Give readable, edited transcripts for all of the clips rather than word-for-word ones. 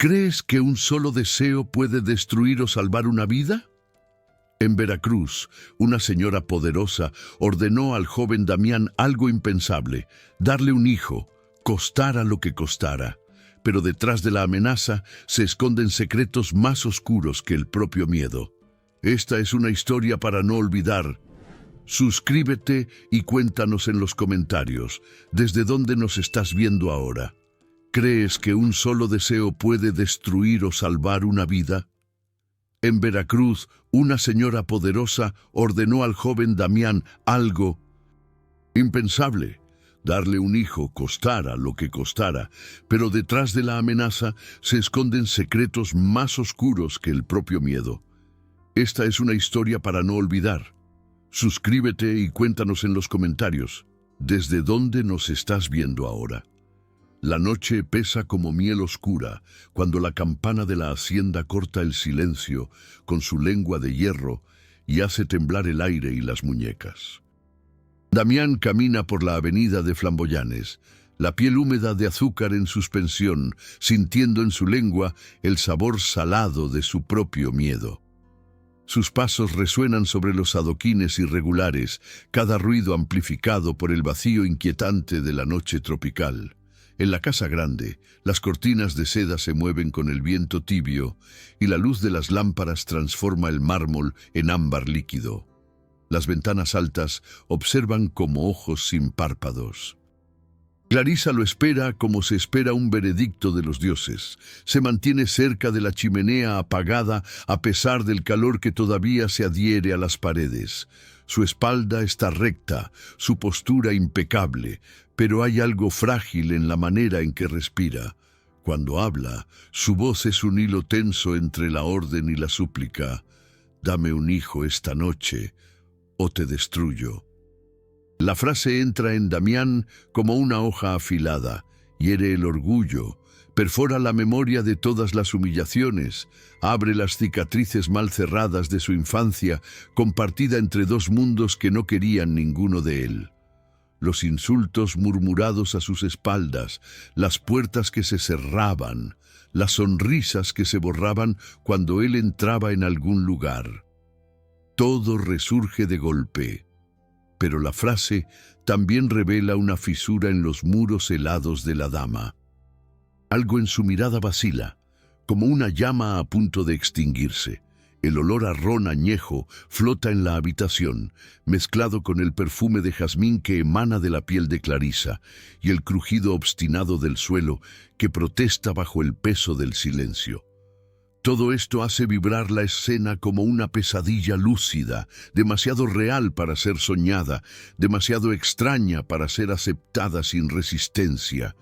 ¿Crees que un solo deseo puede destruir o salvar una vida? En Veracruz, una señora poderosa ordenó al joven Damián algo impensable: darle un hijo, costara lo que costara. Pero detrás de la amenaza se esconden secretos más oscuros que el propio miedo. Esta es una historia para no olvidar. Suscríbete y cuéntanos en los comentarios desde dónde nos estás viendo ahora. ¿Crees que un solo deseo puede destruir o salvar una vida? En Veracruz, una señora poderosa ordenó al joven Damián algo impensable: darle un hijo, costara lo que costara. Pero detrás de la amenaza se esconden secretos más oscuros que el propio miedo. Esta es una historia para no olvidar. Suscríbete y cuéntanos en los comentarios desde dónde nos estás viendo ahora. La noche pesa como miel oscura cuando la campana de la hacienda corta el silencio con su lengua de hierro y hace temblar el aire y las muñecas. Damián camina por la avenida de Flamboyanes, la piel húmeda de azúcar en suspensión, sintiendo en su lengua el sabor salado de su propio miedo. Sus pasos resuenan sobre los adoquines irregulares, cada ruido amplificado por el vacío inquietante de la noche tropical. En la casa grande, las cortinas de seda se mueven con el viento tibio y la luz de las lámparas transforma el mármol en ámbar líquido. Las ventanas altas observan como ojos sin párpados. Clarisa lo espera como se espera un veredicto de los dioses. Se mantiene cerca de la chimenea apagada a pesar del calor que todavía se adhiere a las paredes. Su espalda está recta, su postura impecable, pero hay algo frágil en la manera en que respira. Cuando habla, su voz es un hilo tenso entre la orden y la súplica. Dame un hijo esta noche, o te destruyo. La frase entra en Damián como una hoja afilada, hiere el orgullo, perfora la memoria de todas las humillaciones, abre las cicatrices mal cerradas de su infancia, compartida entre dos mundos que no querían ninguno de él. Los insultos murmurados a sus espaldas, las puertas que se cerraban, las sonrisas que se borraban cuando él entraba en algún lugar. Todo resurge de golpe, pero la frase también revela una fisura en los muros helados de la dama. Algo en su mirada vacila, como una llama a punto de extinguirse. El olor a ron añejo flota en la habitación, mezclado con el perfume de jazmín que emana de la piel de Clarisa y el crujido obstinado del suelo que protesta bajo el peso del silencio. Todo esto hace vibrar la escena como una pesadilla lúcida, demasiado real para ser soñada, demasiado extraña para ser aceptada sin resistencia.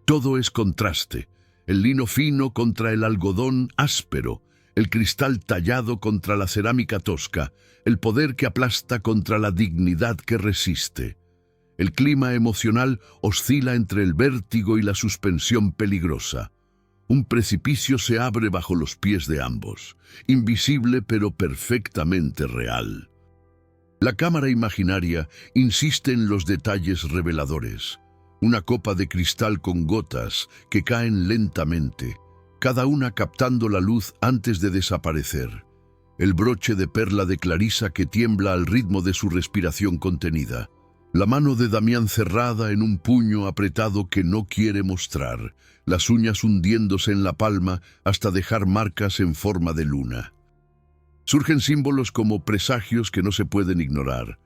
Todo es contraste: el lino fino contra el algodón áspero, el cristal tallado contra la cerámica tosca, el poder que aplasta contra la dignidad que resiste. El clima emocional oscila entre el vértigo y la suspensión peligrosa. Un precipicio se abre bajo los pies de ambos, invisible pero perfectamente real. La cámara imaginaria insiste en los detalles reveladores. Una copa de cristal con gotas que caen lentamente, cada una captando la luz antes de desaparecer. El broche de perla de Clarisa que tiembla al ritmo de su respiración contenida. La mano de Damián cerrada en un puño apretado que no quiere mostrar, las uñas hundiéndose en la palma hasta dejar marcas en forma de luna. Surgen símbolos como presagios que no se pueden ignorar.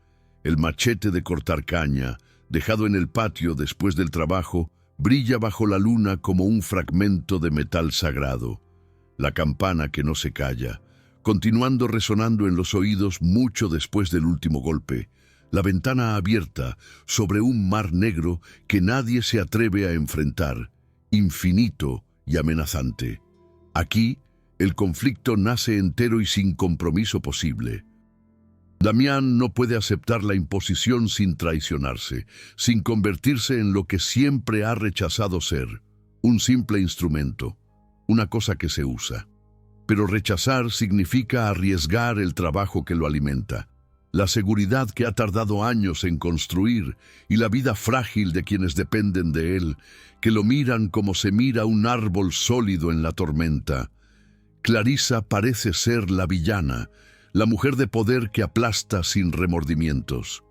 El machete de cortar caña, dejado en el patio después del trabajo, brilla bajo la luna como un fragmento de metal sagrado. La campana que no se calla, continuando resonando en los oídos mucho después del último golpe. La ventana abierta sobre un mar negro que nadie se atreve a enfrentar, infinito y amenazante. Aquí, el conflicto nace entero y sin compromiso posible. Damián no puede aceptar la imposición sin traicionarse, sin convertirse en lo que siempre ha rechazado ser: un simple instrumento, una cosa que se usa. Pero rechazar significa arriesgar el trabajo que lo alimenta. la seguridad que ha tardado años en construir y la vida frágil de quienes dependen de él, que lo miran como se mira un árbol sólido en la tormenta. Clarisa parece ser la villana, la mujer de poder que aplasta sin remordimientos.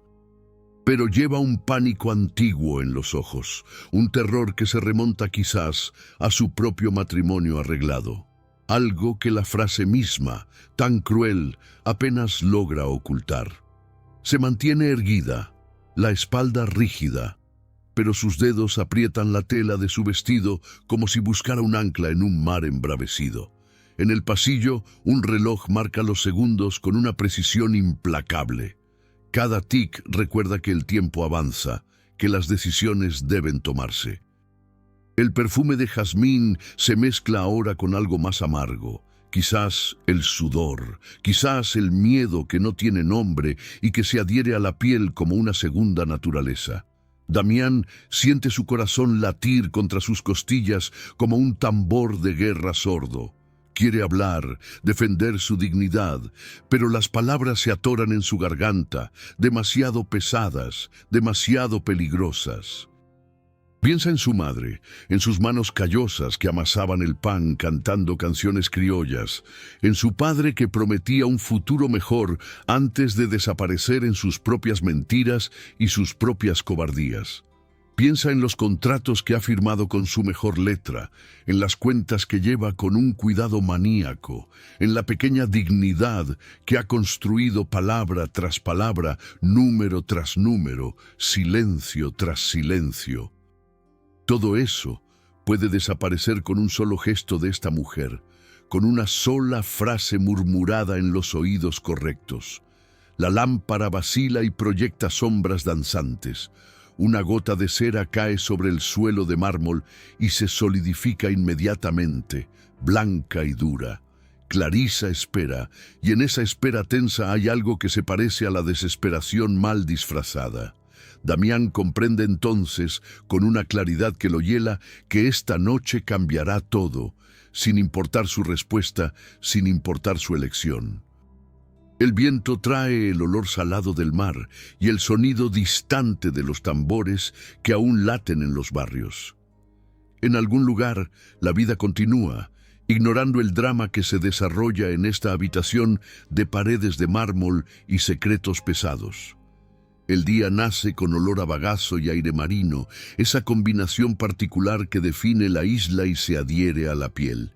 Pero lleva un pánico antiguo en los ojos, un terror que se remonta quizás a su propio matrimonio arreglado. Algo que la frase misma, tan cruel, apenas logra ocultar. Se mantiene erguida, la espalda rígida, pero sus dedos aprietan la tela de su vestido como si buscara un ancla en un mar embravecido. En el pasillo, un reloj marca los segundos con una precisión implacable. Cada tic recuerda que el tiempo avanza, que las decisiones deben tomarse. El perfume de jazmín se mezcla ahora con algo más amargo, quizás el sudor, quizás el miedo que no tiene nombre y que se adhiere a la piel como una segunda naturaleza. Damián siente su corazón latir contra sus costillas como un tambor de guerra sordo. Quiere hablar, defender su dignidad, pero las palabras se atoran en su garganta, demasiado pesadas, demasiado peligrosas. Piensa en su madre, en sus manos callosas que amasaban el pan cantando canciones criollas, en su padre que prometía un futuro mejor antes de desaparecer en sus propias mentiras y sus propias cobardías. Piensa en los contratos que ha firmado con su mejor letra, en las cuentas que lleva con un cuidado maníaco, en la pequeña dignidad que ha construido palabra tras palabra, número tras número, silencio tras silencio. Todo eso puede desaparecer con un solo gesto de esta mujer, con una sola frase murmurada en los oídos correctos. La lámpara vacila y proyecta sombras danzantes. Una gota de cera cae sobre el suelo de mármol y se solidifica inmediatamente, blanca y dura. Clarisa espera, y en esa espera tensa hay algo que se parece a la desesperación mal disfrazada. Damián comprende entonces, con una claridad que lo hiela, que esta noche cambiará todo, sin importar su respuesta, sin importar su elección. El viento trae el olor salado del mar y el sonido distante de los tambores que aún laten en los barrios. En algún lugar, la vida continúa, ignorando el drama que se desarrolla en esta habitación de paredes de mármol y secretos pesados. El día nace con olor a bagazo y aire marino, esa combinación particular que define la isla y se adhiere a la piel.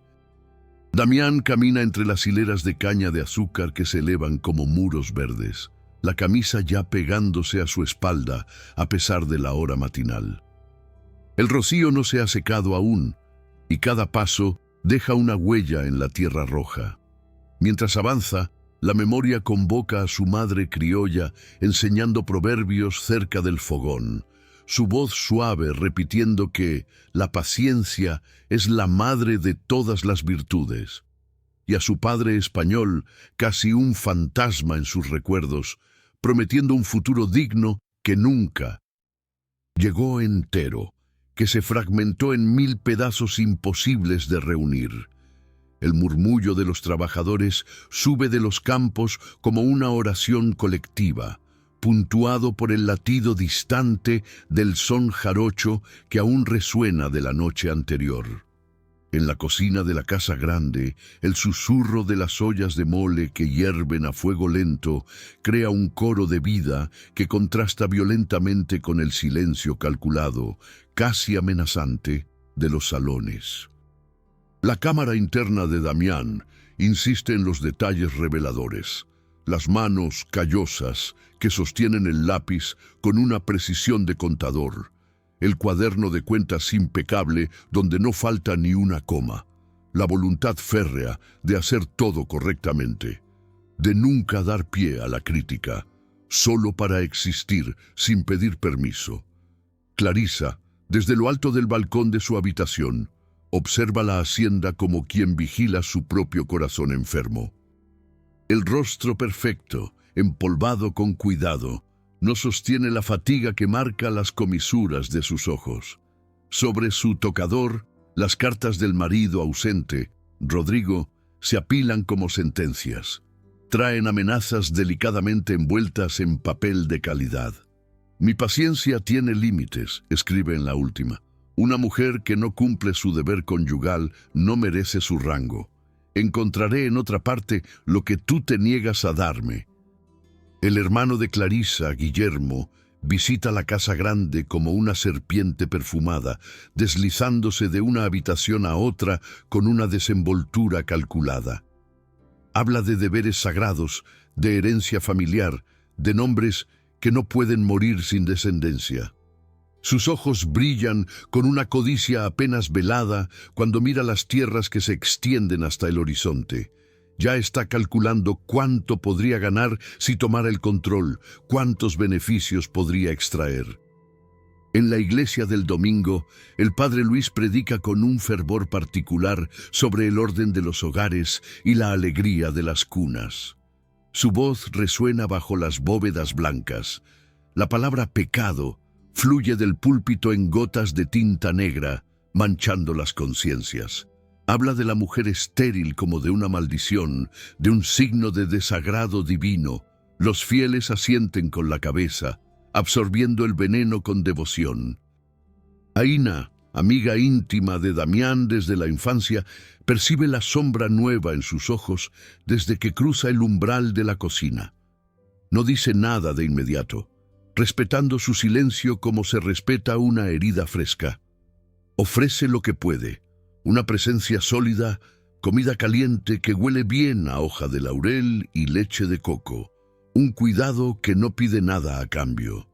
Damián camina entre las hileras de caña de azúcar que se elevan como muros verdes, la camisa ya pegándose a su espalda a pesar de la hora matinal. El rocío no se ha secado aún, y cada paso deja una huella en la tierra roja. Mientras avanza, la memoria convoca a su madre criolla enseñando proverbios cerca del fogón, su voz suave repitiendo que la paciencia es la madre de todas las virtudes, y a su padre español, casi un fantasma en sus recuerdos, prometiendo un futuro digno que nunca llegó entero, que se fragmentó en 1000 pedazos imposibles de reunir. El murmullo de los trabajadores sube de los campos como una oración colectiva, puntuado por el latido distante del son jarocho que aún resuena de la noche anterior. En la cocina de la casa grande, el susurro de las ollas de mole que hierven a fuego lento crea un coro de vida que contrasta violentamente con el silencio calculado, casi amenazante, de los salones. La cámara interna de Damián insiste en los detalles reveladores. Las manos callosas que sostienen el lápiz con una precisión de contador, el cuaderno de cuentas impecable donde no falta ni una coma, la voluntad férrea de hacer todo correctamente, de nunca dar pie a la crítica, solo para existir sin pedir permiso. Clarisa, desde lo alto del balcón de su habitación, observa la hacienda como quien vigila su propio corazón enfermo. El rostro perfecto, empolvado con cuidado, no sostiene la fatiga que marca las comisuras de sus ojos. Sobre su tocador, las cartas del marido ausente, Rodrigo, se apilan como sentencias. traen amenazas delicadamente envueltas en papel de calidad. Mi paciencia tiene límites, escribe en la última. Una mujer que no cumple su deber conyugal no merece su rango. Encontraré en otra parte lo que tú te niegas a darme. El hermano de Clarisa, Guillermo, visita la casa grande como una serpiente perfumada, deslizándose de una habitación a otra con una desenvoltura calculada. Habla de deberes sagrados, de herencia familiar, de nombres que no pueden morir sin descendencia. Sus ojos brillan con una codicia apenas velada cuando mira las tierras que se extienden hasta el horizonte. Ya está calculando cuánto podría ganar si tomara el control, cuántos beneficios podría extraer. En la iglesia del domingo, el padre Luis predica con un fervor particular sobre el orden de los hogares y la alegría de las cunas. Su voz resuena bajo las bóvedas blancas. La palabra pecado fluye del púlpito en gotas de tinta negra, manchando las conciencias. Habla de la mujer estéril como de una maldición, de un signo de desagrado divino. Los fieles asienten con la cabeza, absorbiendo el veneno con devoción. Aina, amiga íntima de Damián desde la infancia, percibe la sombra nueva en sus ojos desde que cruza el umbral de la cocina. No dice nada de inmediato, respetando su silencio como se respeta una herida fresca. Ofrece lo que puede. Una presencia sólida, comida caliente que huele bien a hoja de laurel y leche de coco. Un cuidado que no pide nada a cambio.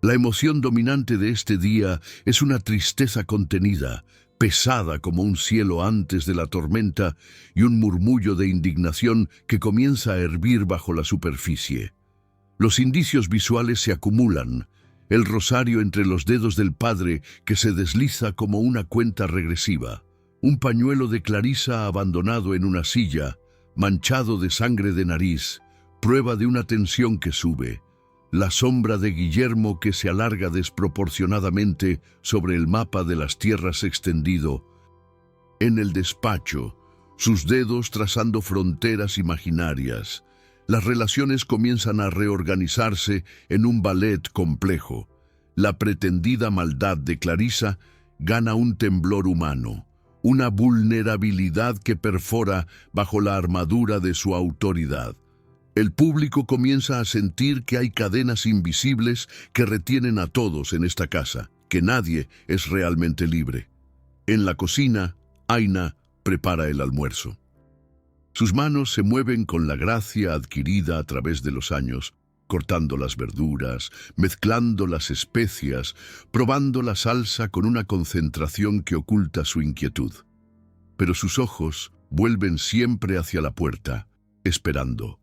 La emoción dominante de este día es una tristeza contenida, pesada como un cielo antes de la tormenta y un murmullo de indignación que comienza a hervir bajo la superficie. Los indicios visuales se acumulan. El rosario entre los dedos del padre que se desliza como una cuenta regresiva. Un pañuelo de Clarisa abandonado en una silla, manchado de sangre de nariz, prueba de una tensión que sube. La sombra de Guillermo que se alarga desproporcionadamente sobre el mapa de las tierras extendido. En el despacho, sus dedos trazando fronteras imaginarias. Las relaciones comienzan a reorganizarse en un ballet complejo. La pretendida maldad de Clarisa gana un temblor humano, una vulnerabilidad que perfora bajo la armadura de su autoridad. El público comienza a sentir que hay cadenas invisibles que retienen a todos en esta casa, que nadie es realmente libre. En la cocina, Aina prepara el almuerzo. Sus manos se mueven con la gracia adquirida a través de los años, cortando las verduras, mezclando las especias, probando la salsa con una concentración que oculta su inquietud. Pero sus ojos vuelven siempre hacia la puerta, esperando.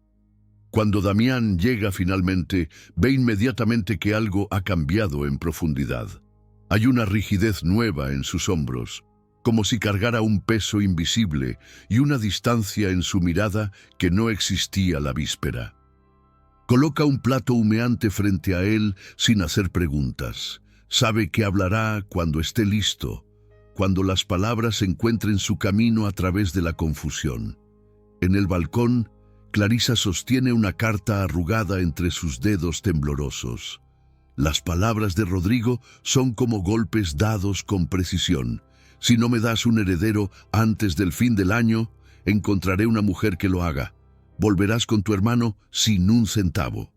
Cuando Damián llega finalmente, ve inmediatamente que algo ha cambiado en profundidad. Hay una rigidez nueva en sus hombros, como si cargara un peso invisible y una distancia en su mirada que no existía la víspera. Coloca un plato humeante frente a él sin hacer preguntas. Sabe que hablará cuando esté listo, cuando las palabras encuentren su camino a través de la confusión. En el balcón, Clarisa sostiene una carta arrugada entre sus dedos temblorosos. Las palabras de Rodrigo son como golpes dados con precisión. Si no me das un heredero antes del fin del año, encontraré una mujer que lo haga. Volverás con tu hermano sin un centavo.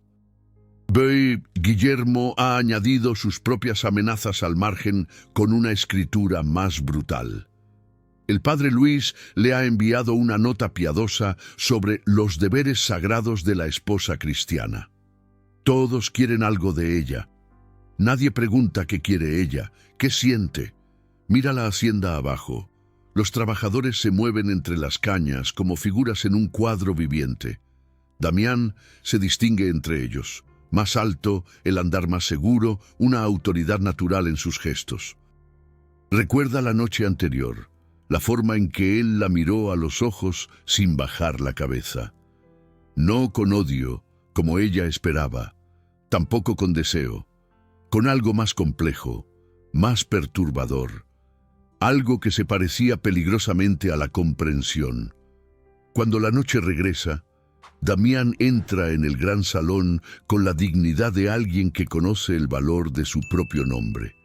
Guillermo ha añadido sus propias amenazas al margen con una escritura más brutal. El padre Luis le ha enviado una nota piadosa sobre los deberes sagrados de la esposa cristiana. Todos quieren algo de ella. Nadie pregunta qué quiere ella, qué siente. Mira la hacienda abajo. Los trabajadores se mueven entre las cañas como figuras en un cuadro viviente. Damián se distingue entre ellos. Más alto, el andar más seguro, una autoridad natural en sus gestos. Recuerda la noche anterior, la forma en que él la miró a los ojos sin bajar la cabeza. No con odio, como ella esperaba, tampoco con deseo, con algo más complejo, más perturbador. Algo que se parecía peligrosamente a la comprensión. Cuando la noche regresa, Damián entra en el gran salón con la dignidad de alguien que conoce el valor de su propio nombre.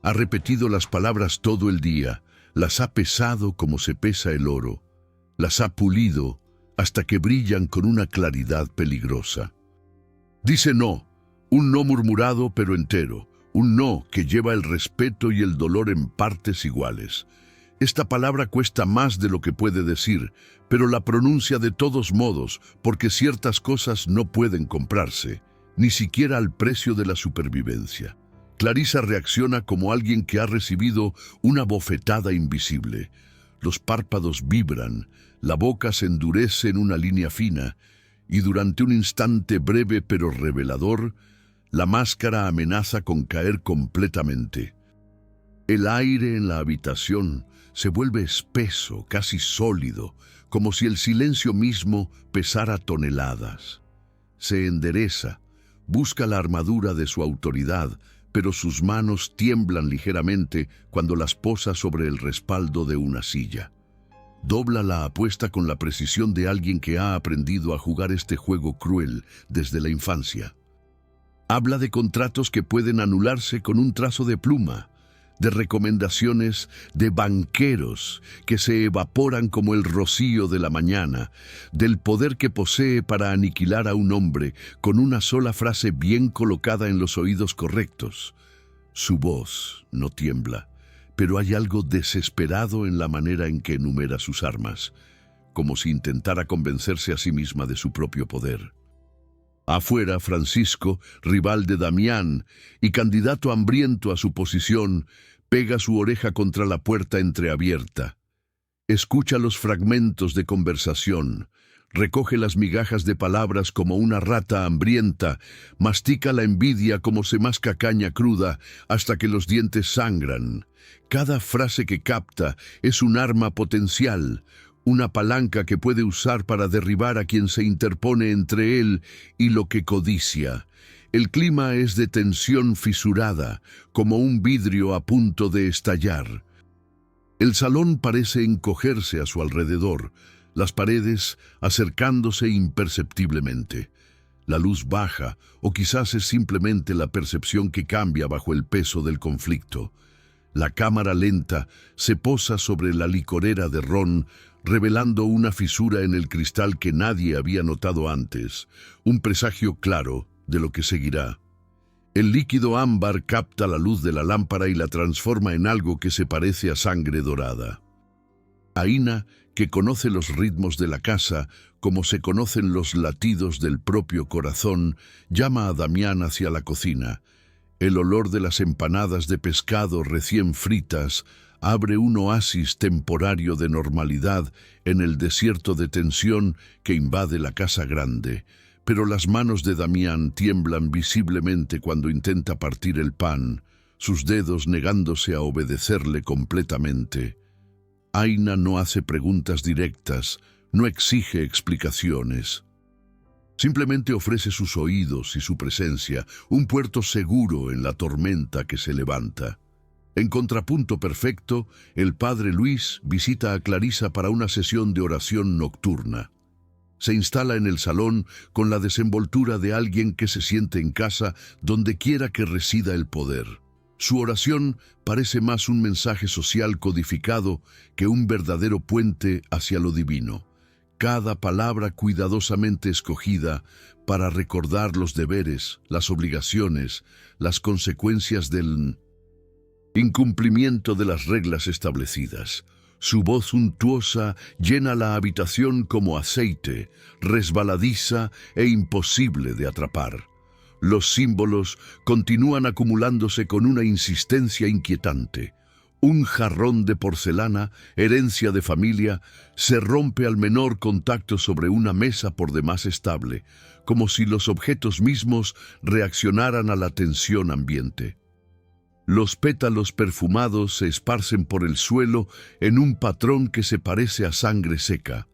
Ha repetido las palabras todo el día, las ha pesado como se pesa el oro, las ha pulido hasta que brillan con una claridad peligrosa. Dice no, un no murmurado pero entero, un no que lleva el respeto y el dolor en partes iguales. Esta palabra cuesta más de lo que puede decir, pero la pronuncia de todos modos, porque ciertas cosas no pueden comprarse, ni siquiera al precio de la supervivencia. Clarisa reacciona como alguien que ha recibido una bofetada invisible. Los párpados vibran, la boca se endurece en una línea fina, y durante un instante breve pero revelador, la máscara amenaza con caer completamente. El aire en la habitación se vuelve espeso, casi sólido, como si el silencio mismo pesara toneladas. Se endereza, busca la armadura de su autoridad, pero sus manos tiemblan ligeramente cuando las posa sobre el respaldo de una silla. Dobla la apuesta con la precisión de alguien que ha aprendido a jugar este juego cruel desde la infancia. Habla de contratos que pueden anularse con un trazo de pluma, de recomendaciones de banqueros que se evaporan como el rocío de la mañana, del poder que posee para aniquilar a un hombre con una sola frase bien colocada en los oídos correctos. Su voz no tiembla, pero hay algo desesperado en la manera en que enumera sus armas, como si intentara convencerse a sí misma de su propio poder. Afuera, Francisco, rival de Damián y candidato hambriento a su posición, pega su oreja contra la puerta entreabierta. Escucha los fragmentos de conversación, recoge las migajas de palabras como una rata hambrienta, mastica la envidia como se masca caña cruda hasta que los dientes sangran. Cada frase que capta es un arma potencial, una palanca que puede usar para derribar a quien se interpone entre él y lo que codicia. El clima es de tensión fisurada, como un vidrio a punto de estallar. El salón parece encogerse a su alrededor, las paredes acercándose imperceptiblemente. La luz baja, o quizás es simplemente la percepción que cambia bajo el peso del conflicto. La cámara lenta se posa sobre la licorera de ron, revelando una fisura en el cristal que nadie había notado antes, un presagio claro de lo que seguirá. El líquido ámbar capta la luz de la lámpara y la transforma en algo que se parece a sangre dorada. Aína, que conoce los ritmos de la casa como se conocen los latidos del propio corazón, llama a Damián hacia la cocina. El olor de las empanadas de pescado recién fritas abre un oasis temporario de normalidad en el desierto de tensión que invade la casa grande, pero las manos de Damián tiemblan visiblemente cuando intenta partir el pan, sus dedos negándose a obedecerle completamente. Aína no hace preguntas directas, no exige explicaciones. Simplemente ofrece sus oídos y su presencia, un puerto seguro en la tormenta que se levanta. En contrapunto perfecto, el padre Luis visita a Clarisa para una sesión de oración nocturna. Se instala en el salón con la desenvoltura de alguien que se siente en casa donde quiera que resida el poder. Su oración parece más un mensaje social codificado que un verdadero puente hacia lo divino. Cada palabra cuidadosamente escogida para recordar los deberes, las obligaciones, las consecuencias del incumplimiento de las reglas establecidas. Su voz untuosa llena la habitación como aceite, resbaladiza e imposible de atrapar. Los símbolos continúan acumulándose con una insistencia inquietante. Un jarrón de porcelana, herencia de familia, se rompe al menor contacto sobre una mesa por demás estable, como si los objetos mismos reaccionaran a la tensión ambiente. Los pétalos perfumados se esparcen por el suelo en un patrón que se parece a sangre seca.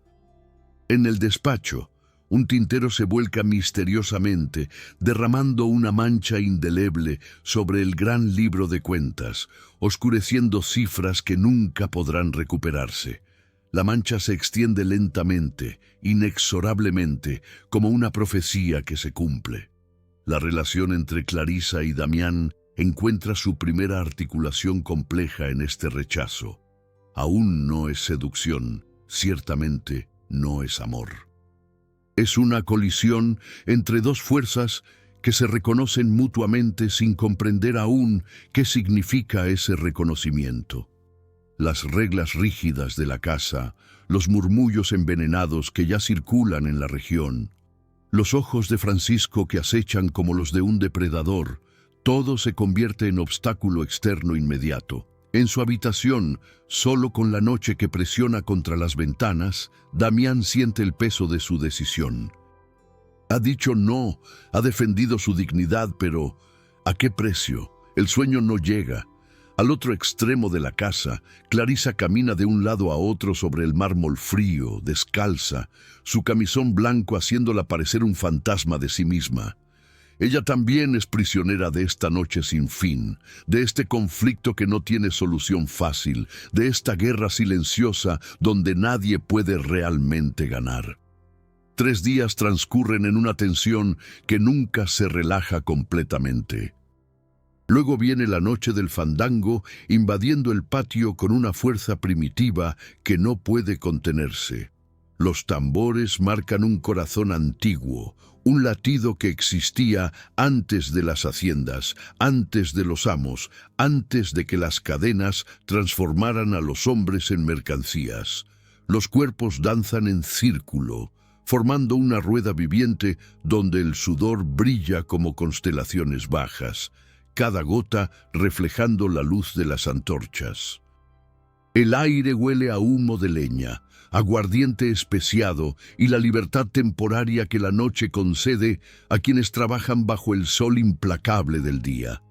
En el despacho, un tintero se vuelca misteriosamente, derramando una mancha indeleble sobre el gran libro de cuentas, oscureciendo cifras que nunca podrán recuperarse. La mancha se extiende lentamente, inexorablemente, como una profecía que se cumple. La relación entre Clarissa y Damián encuentra su primera articulación compleja en este rechazo. Aún no es seducción, ciertamente no es amor. Es una colisión entre dos fuerzas que se reconocen mutuamente sin comprender aún qué significa ese reconocimiento. Las reglas rígidas de la casa, los murmullos envenenados que ya circulan en la región, los ojos de Francisco que acechan como los de un depredador, todo se convierte en obstáculo externo inmediato. En su habitación, solo con la noche que presiona contra las ventanas, Damián siente el peso de su decisión. Ha dicho no, ha defendido su dignidad, pero ¿a qué precio? El sueño no llega. Al otro extremo de la casa, Clarissa camina de un lado a otro sobre el mármol frío, descalza, su camisón blanco haciéndola parecer un fantasma de sí misma. Ella también es prisionera de esta noche sin fin, de este conflicto que no tiene solución fácil, de esta guerra silenciosa donde nadie puede realmente ganar. 3 días transcurren en una tensión que nunca se relaja completamente. Luego viene la noche del fandango, invadiendo el patio con una fuerza primitiva que no puede contenerse. Los tambores marcan un corazón antiguo, un latido que existía antes de las haciendas, antes de los amos, antes de que las cadenas transformaran a los hombres en mercancías. Los cuerpos danzan en círculo, formando una rueda viviente donde el sudor brilla como constelaciones bajas, cada gota reflejando la luz de las antorchas. El aire huele a humo de leña, aguardiente especiado y la libertad temporaria que la noche concede a quienes trabajan bajo el sol implacable del día.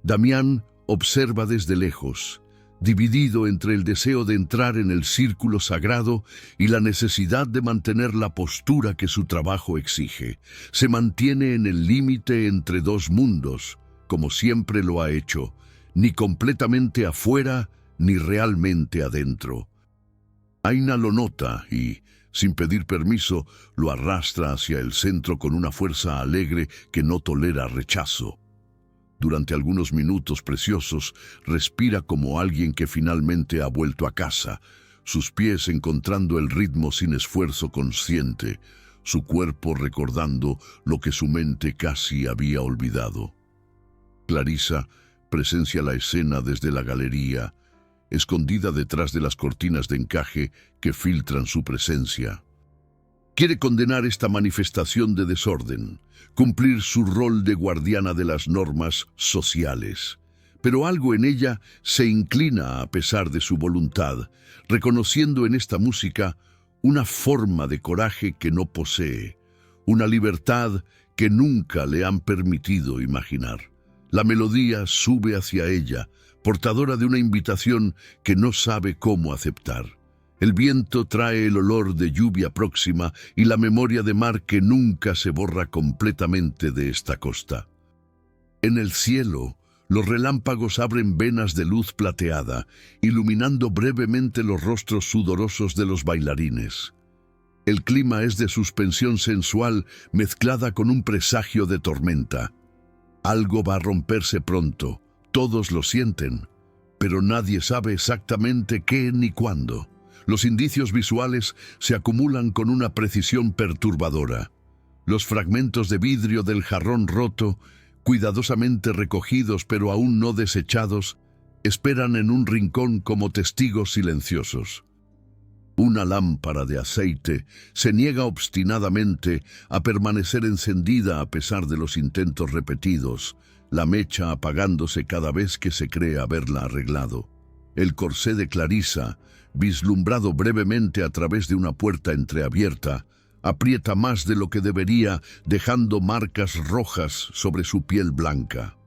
Damián observa desde lejos, dividido entre el deseo de entrar en el círculo sagrado y la necesidad de mantener la postura que su trabajo exige. Se mantiene en el límite entre dos mundos, como siempre lo ha hecho, ni completamente afuera ni realmente adentro. Aina lo nota y, sin pedir permiso, lo arrastra hacia el centro con una fuerza alegre que no tolera rechazo. Durante algunos minutos preciosos, respira como alguien que finalmente ha vuelto a casa, sus pies encontrando el ritmo sin esfuerzo consciente, su cuerpo recordando lo que su mente casi había olvidado. Clarissa presencia la escena desde la galería, escondida detrás de las cortinas de encaje que filtran su presencia. Quiere condenar esta manifestación de desorden, cumplir su rol de guardiana de las normas sociales. Pero algo en ella se inclina a pesar de su voluntad, reconociendo en esta música una forma de coraje que no posee, una libertad que nunca le han permitido imaginar. La melodía sube hacia ella, portadora de una invitación que no sabe cómo aceptar. El viento trae el olor de lluvia próxima y la memoria de mar que nunca se borra completamente de esta costa. En el cielo, los relámpagos abren venas de luz plateada, iluminando brevemente los rostros sudorosos de los bailarines. El clima es de suspensión sensual mezclada con un presagio de tormenta. Algo va a romperse pronto, todos lo sienten, pero nadie sabe exactamente qué ni cuándo. Los indicios visuales se acumulan con una precisión perturbadora. Los fragmentos de vidrio del jarrón roto, cuidadosamente recogidos pero aún no desechados, esperan en un rincón como testigos silenciosos. Una lámpara de aceite se niega obstinadamente a permanecer encendida a pesar de los intentos repetidos, la mecha apagándose cada vez que se cree haberla arreglado. El corsé de Clarissa, vislumbrado brevemente a través de una puerta entreabierta, aprieta más de lo que debería, dejando marcas rojas sobre su piel blanca.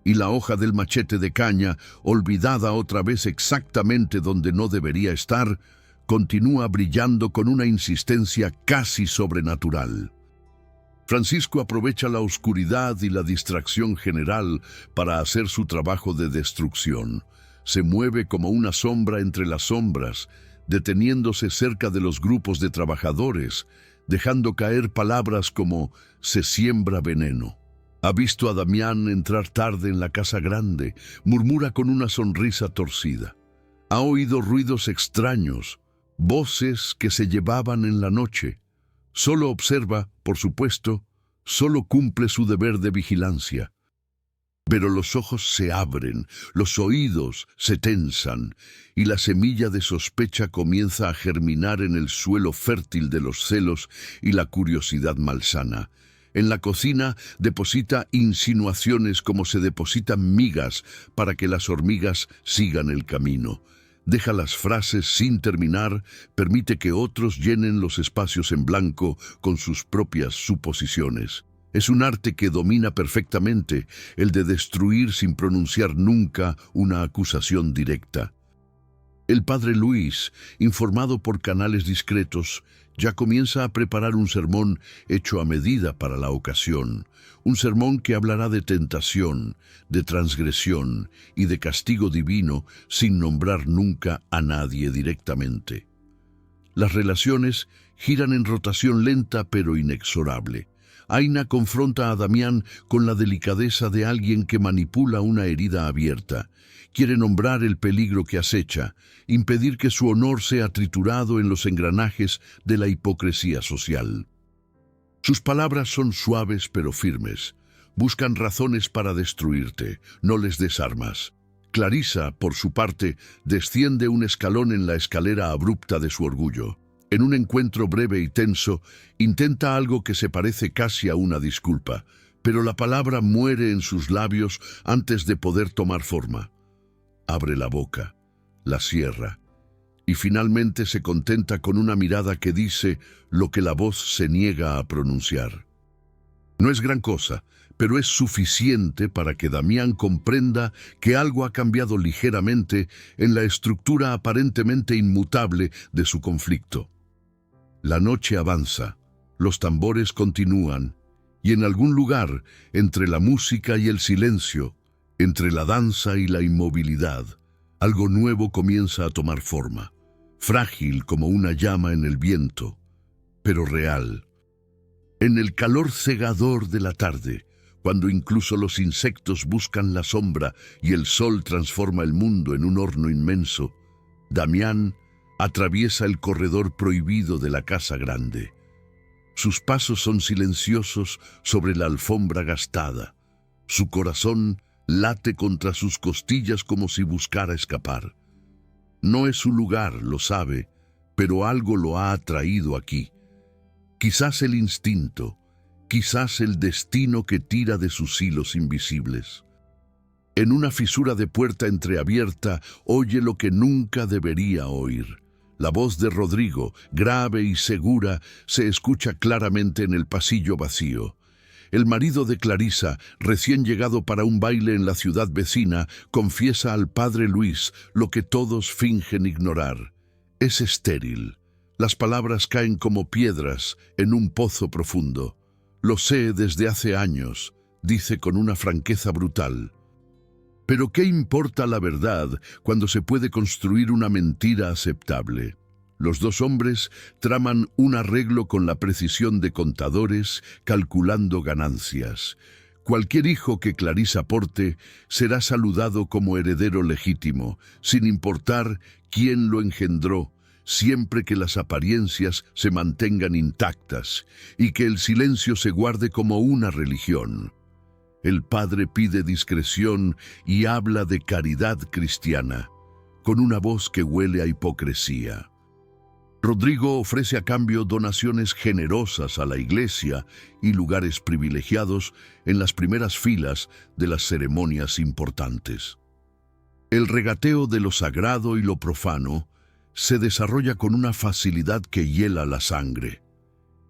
Y la hoja del machete de caña, olvidada otra vez exactamente donde no debería estar, continúa brillando con una insistencia casi sobrenatural. Francisco aprovecha la oscuridad y la distracción general para hacer su trabajo de destrucción. Se mueve como una sombra entre las sombras, deteniéndose cerca de los grupos de trabajadores, dejando caer palabras como «se siembra veneno». Ha visto a Damián entrar tarde en la casa grande, murmura con una sonrisa torcida. Ha oído ruidos extraños, voces que se llevaban en la noche. Solo observa, por supuesto, solo cumple su deber de vigilancia. Pero los ojos se abren, los oídos se tensan, y la semilla de sospecha comienza a germinar en el suelo fértil de los celos y la curiosidad malsana. En la cocina deposita insinuaciones como se depositan migas para que las hormigas sigan el camino. Deja las frases sin terminar, permite que otros llenen los espacios en blanco con sus propias suposiciones. Es un arte que domina perfectamente, el de destruir sin pronunciar nunca una acusación directa. El padre Luis, informado por canales discretos, ya comienza a preparar un sermón hecho a medida para la ocasión, un sermón que hablará de tentación, de transgresión y de castigo divino sin nombrar nunca a nadie directamente. Las relaciones giran en rotación lenta pero inexorable. Aina confronta a Damián con la delicadeza de alguien que manipula una herida abierta. Quiere nombrar el peligro que acecha, impedir que su honor sea triturado en los engranajes de la hipocresía social. Sus palabras son suaves pero firmes. Buscan razones para destruirte, no les des armas. Clarisa, por su parte, desciende un escalón en la escalera abrupta de su orgullo. En un encuentro breve y tenso, intenta algo que se parece casi a una disculpa, pero la palabra muere en sus labios antes de poder tomar forma. Abre la boca, la cierra, y finalmente se contenta con una mirada que dice lo que la voz se niega a pronunciar. No es gran cosa, pero es suficiente para que Damián comprenda que algo ha cambiado ligeramente en la estructura aparentemente inmutable de su conflicto. La noche avanza, los tambores continúan, y en algún lugar, entre la música y el silencio, entre la danza y la inmovilidad, algo nuevo comienza a tomar forma, frágil como una llama en el viento, pero real. En el calor cegador de la tarde, cuando incluso los insectos buscan la sombra y el sol transforma el mundo en un horno inmenso, Damián atraviesa el corredor prohibido de la casa grande. Sus pasos son silenciosos sobre la alfombra gastada. Su corazón late contra sus costillas como si buscara escapar. No es su lugar, lo sabe, pero algo lo ha atraído aquí. Quizás el instinto, quizás el destino que tira de sus hilos invisibles. En una fisura de puerta entreabierta, oye lo que nunca debería oír. La voz de Rodrigo, grave y segura, se escucha claramente en el pasillo vacío. El marido de Clarisa, recién llegado para un baile en la ciudad vecina, confiesa al padre Luis lo que todos fingen ignorar. Es estéril. Las palabras caen como piedras en un pozo profundo. Lo sé desde hace años, dice con una franqueza brutal. Pero ¿qué importa la verdad cuando se puede construir una mentira aceptable? Los dos hombres traman un arreglo con la precisión de contadores, calculando ganancias. Cualquier hijo que Clarisa porte será saludado como heredero legítimo, sin importar quién lo engendró, siempre que las apariencias se mantengan intactas y que el silencio se guarde como una religión. El padre pide discreción y habla de caridad cristiana, con una voz que huele a hipocresía. Rodrigo ofrece a cambio donaciones generosas a la iglesia y lugares privilegiados en las primeras filas de las ceremonias importantes. El regateo de lo sagrado y lo profano se desarrolla con una facilidad que hiela la sangre.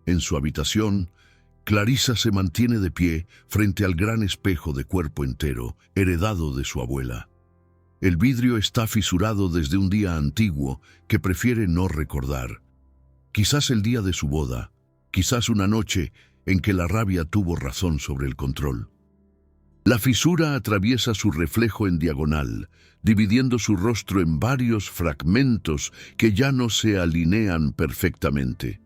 En su habitación, Clarisa se mantiene de pie frente al gran espejo de cuerpo entero, heredado de su abuela. El vidrio está fisurado desde un día antiguo que prefiere no recordar. Quizás el día de su boda, quizás una noche en que la rabia tuvo razón sobre el control. La fisura atraviesa su reflejo en diagonal, dividiendo su rostro en varios fragmentos que ya no se alinean perfectamente.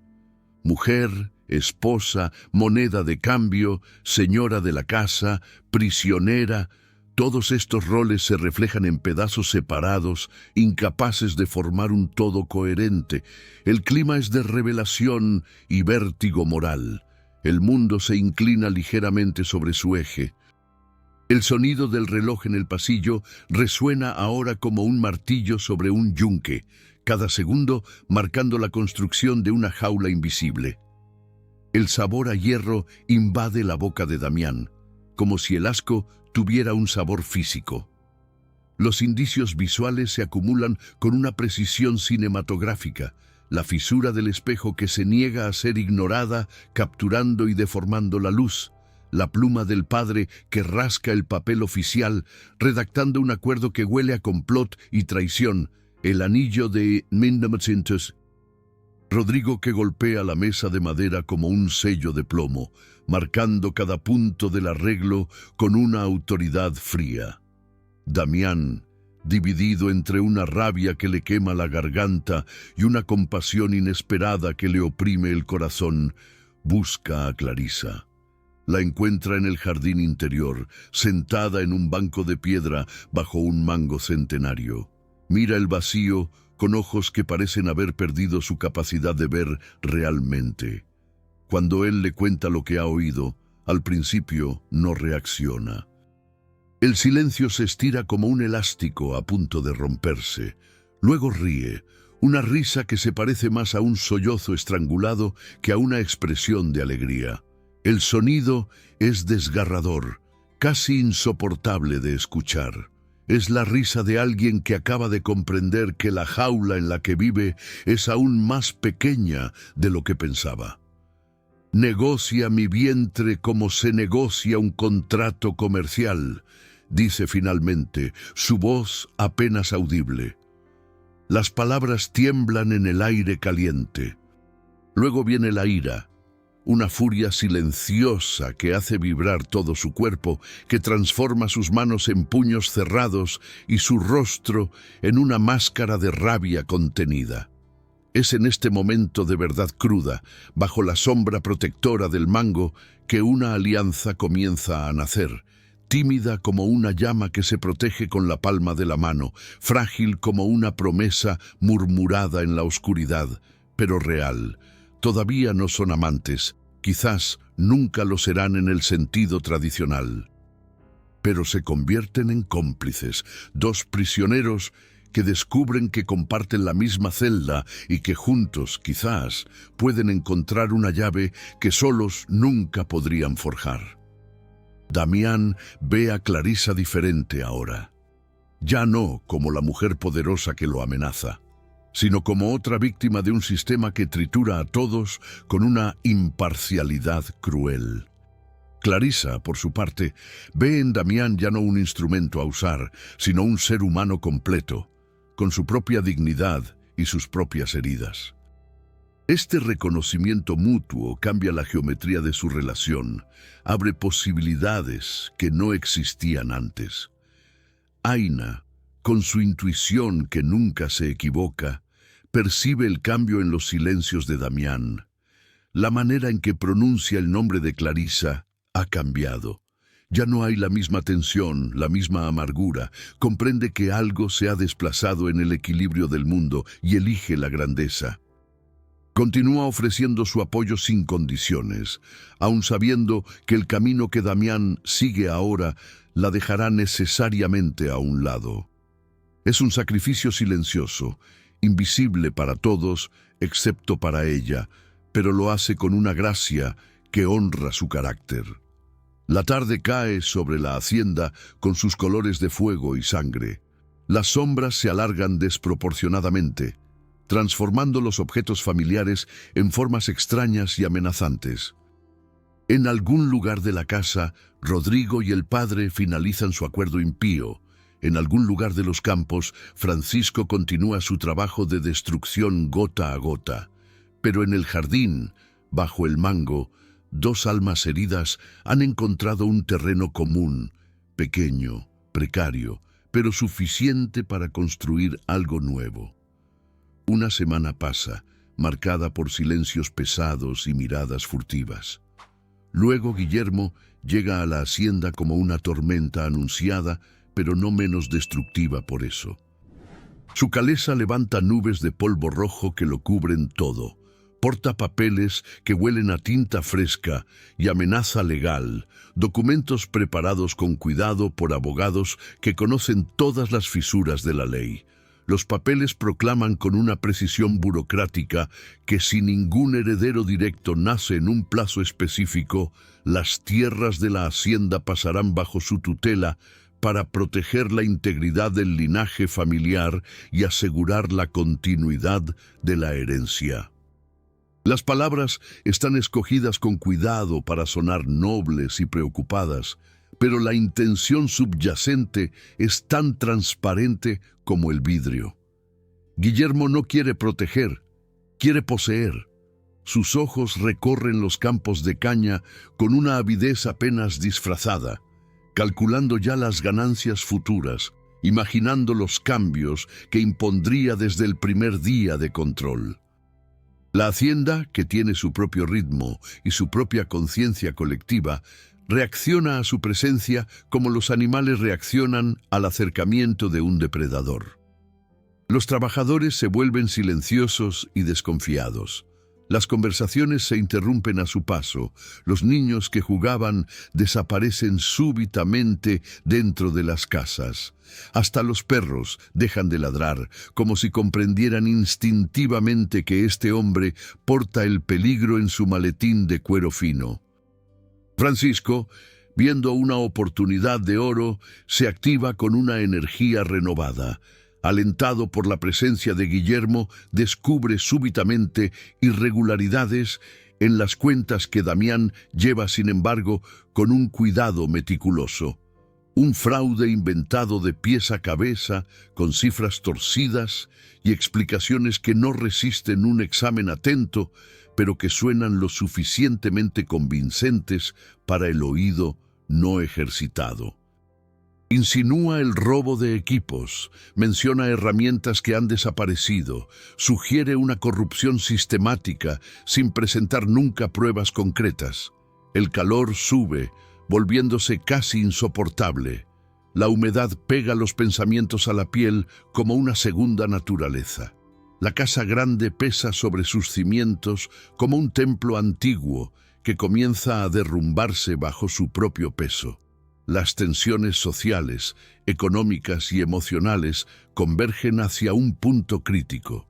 Mujer, esposa, moneda de cambio, señora de la casa, prisionera, todos estos roles se reflejan en pedazos separados, incapaces de formar un todo coherente. El clima es de revelación y vértigo moral. El mundo se inclina ligeramente sobre su eje. El sonido del reloj en el pasillo resuena ahora como un martillo sobre un yunque, cada segundo marcando la construcción de una jaula invisible. El sabor a hierro invade la boca de Damián, como si el asco tuviera un sabor físico. Los indicios visuales se acumulan con una precisión cinematográfica, la fisura del espejo que se niega a ser ignorada, capturando y deformando la luz, la pluma del padre que rasca el papel oficial, redactando un acuerdo que huele a complot y traición, el anillo de 1900. Rodrigo que golpea la mesa de madera como un sello de plomo, marcando cada punto del arreglo con una autoridad fría. Damián, dividido entre una rabia que le quema la garganta y una compasión inesperada que le oprime el corazón, busca a Clarisa. La encuentra en el jardín interior, sentada en un banco de piedra bajo un mango centenario. Mira el vacío con ojos que parecen haber perdido su capacidad de ver realmente. Cuando él le cuenta lo que ha oído, al principio no reacciona. El silencio se estira como un elástico a punto de romperse. Luego ríe, una risa que se parece más a un sollozo estrangulado que a una expresión de alegría. El sonido es desgarrador, casi insoportable de escuchar. Es la risa de alguien que acaba de comprender que la jaula en la que vive es aún más pequeña de lo que pensaba. «Negocia mi vientre como se negocia un contrato comercial», dice finalmente, su voz apenas audible. Las palabras tiemblan en el aire caliente. Luego viene la ira, una furia silenciosa que hace vibrar todo su cuerpo, que transforma sus manos en puños cerrados y su rostro en una máscara de rabia contenida. Es en este momento de verdad cruda, bajo la sombra protectora del mango, que una alianza comienza a nacer, tímida como una llama que se protege con la palma de la mano, frágil como una promesa murmurada en la oscuridad, pero real. Todavía no son amantes, quizás nunca lo serán en el sentido tradicional. Pero se convierten en cómplices, dos prisioneros que descubren que comparten la misma celda y que juntos, quizás, pueden encontrar una llave que solos nunca podrían forjar. Damián ve a Clarisa diferente ahora. Ya no como la mujer poderosa que lo amenaza, sino como otra víctima de un sistema que tritura a todos con una imparcialidad cruel. Clarisa, por su parte, ve en Damián ya no un instrumento a usar, sino un ser humano completo, con su propia dignidad y sus propias heridas. Este reconocimiento mutuo cambia la geometría de su relación, abre posibilidades que no existían antes. Aina, con su intuición que nunca se equivoca, percibe el cambio en los silencios de Damián. La manera en que pronuncia el nombre de Clarisa ha cambiado. Ya no hay la misma tensión, la misma amargura. Comprende que algo se ha desplazado en el equilibrio del mundo y elige la grandeza. Continúa ofreciendo su apoyo sin condiciones, aun sabiendo que el camino que Damián sigue ahora la dejará necesariamente a un lado. Es un sacrificio silencioso, invisible para todos, excepto para ella, pero lo hace con una gracia que honra su carácter. La tarde cae sobre la hacienda con sus colores de fuego y sangre. Las sombras se alargan desproporcionadamente, transformando los objetos familiares en formas extrañas y amenazantes. En algún lugar de la casa, Rodrigo y el padre finalizan su acuerdo impío. En algún lugar de los campos, Francisco continúa su trabajo de destrucción gota a gota. Pero en el jardín, bajo el mango, dos almas heridas han encontrado un terreno común, pequeño, precario, pero suficiente para construir algo nuevo. Una semana pasa, marcada por silencios pesados y miradas furtivas. Luego Guillermo llega a la hacienda como una tormenta anunciada, pero no menos destructiva por eso. Su calesa levanta nubes de polvo rojo que lo cubren todo, porta papeles que huelen a tinta fresca y amenaza legal, documentos preparados con cuidado por abogados que conocen todas las fisuras de la ley. Los papeles proclaman con una precisión burocrática que si ningún heredero directo nace en un plazo específico, las tierras de la hacienda pasarán bajo su tutela para proteger la integridad del linaje familiar y asegurar la continuidad de la herencia. Las palabras están escogidas con cuidado para sonar nobles y preocupadas, pero la intención subyacente es tan transparente como el vidrio. Guillermo no quiere proteger, quiere poseer. Sus ojos recorren los campos de caña con una avidez apenas disfrazada, calculando ya las ganancias futuras, imaginando los cambios que impondría desde el primer día de control. La hacienda, que tiene su propio ritmo y su propia conciencia colectiva, reacciona a su presencia como los animales reaccionan al acercamiento de un depredador. Los trabajadores se vuelven silenciosos y desconfiados. Las conversaciones se interrumpen a su paso. Los niños que jugaban desaparecen súbitamente dentro de las casas. Hasta los perros dejan de ladrar, como si comprendieran instintivamente que este hombre porta el peligro en su maletín de cuero fino. Francisco, viendo una oportunidad de oro, se activa con una energía renovada. Alentado por la presencia de Guillermo, descubre súbitamente irregularidades en las cuentas que Damián lleva, sin embargo, con un cuidado meticuloso. Un fraude inventado de pies a cabeza, con cifras torcidas y explicaciones que no resisten un examen atento, pero que suenan lo suficientemente convincentes para el oído no ejercitado. Insinúa el robo de equipos, menciona herramientas que han desaparecido, sugiere una corrupción sistemática sin presentar nunca pruebas concretas. El calor sube, volviéndose casi insoportable. La humedad pega los pensamientos a la piel como una segunda naturaleza. La casa grande pesa sobre sus cimientos como un templo antiguo que comienza a derrumbarse bajo su propio peso. Las tensiones sociales, económicas y emocionales convergen hacia un punto crítico.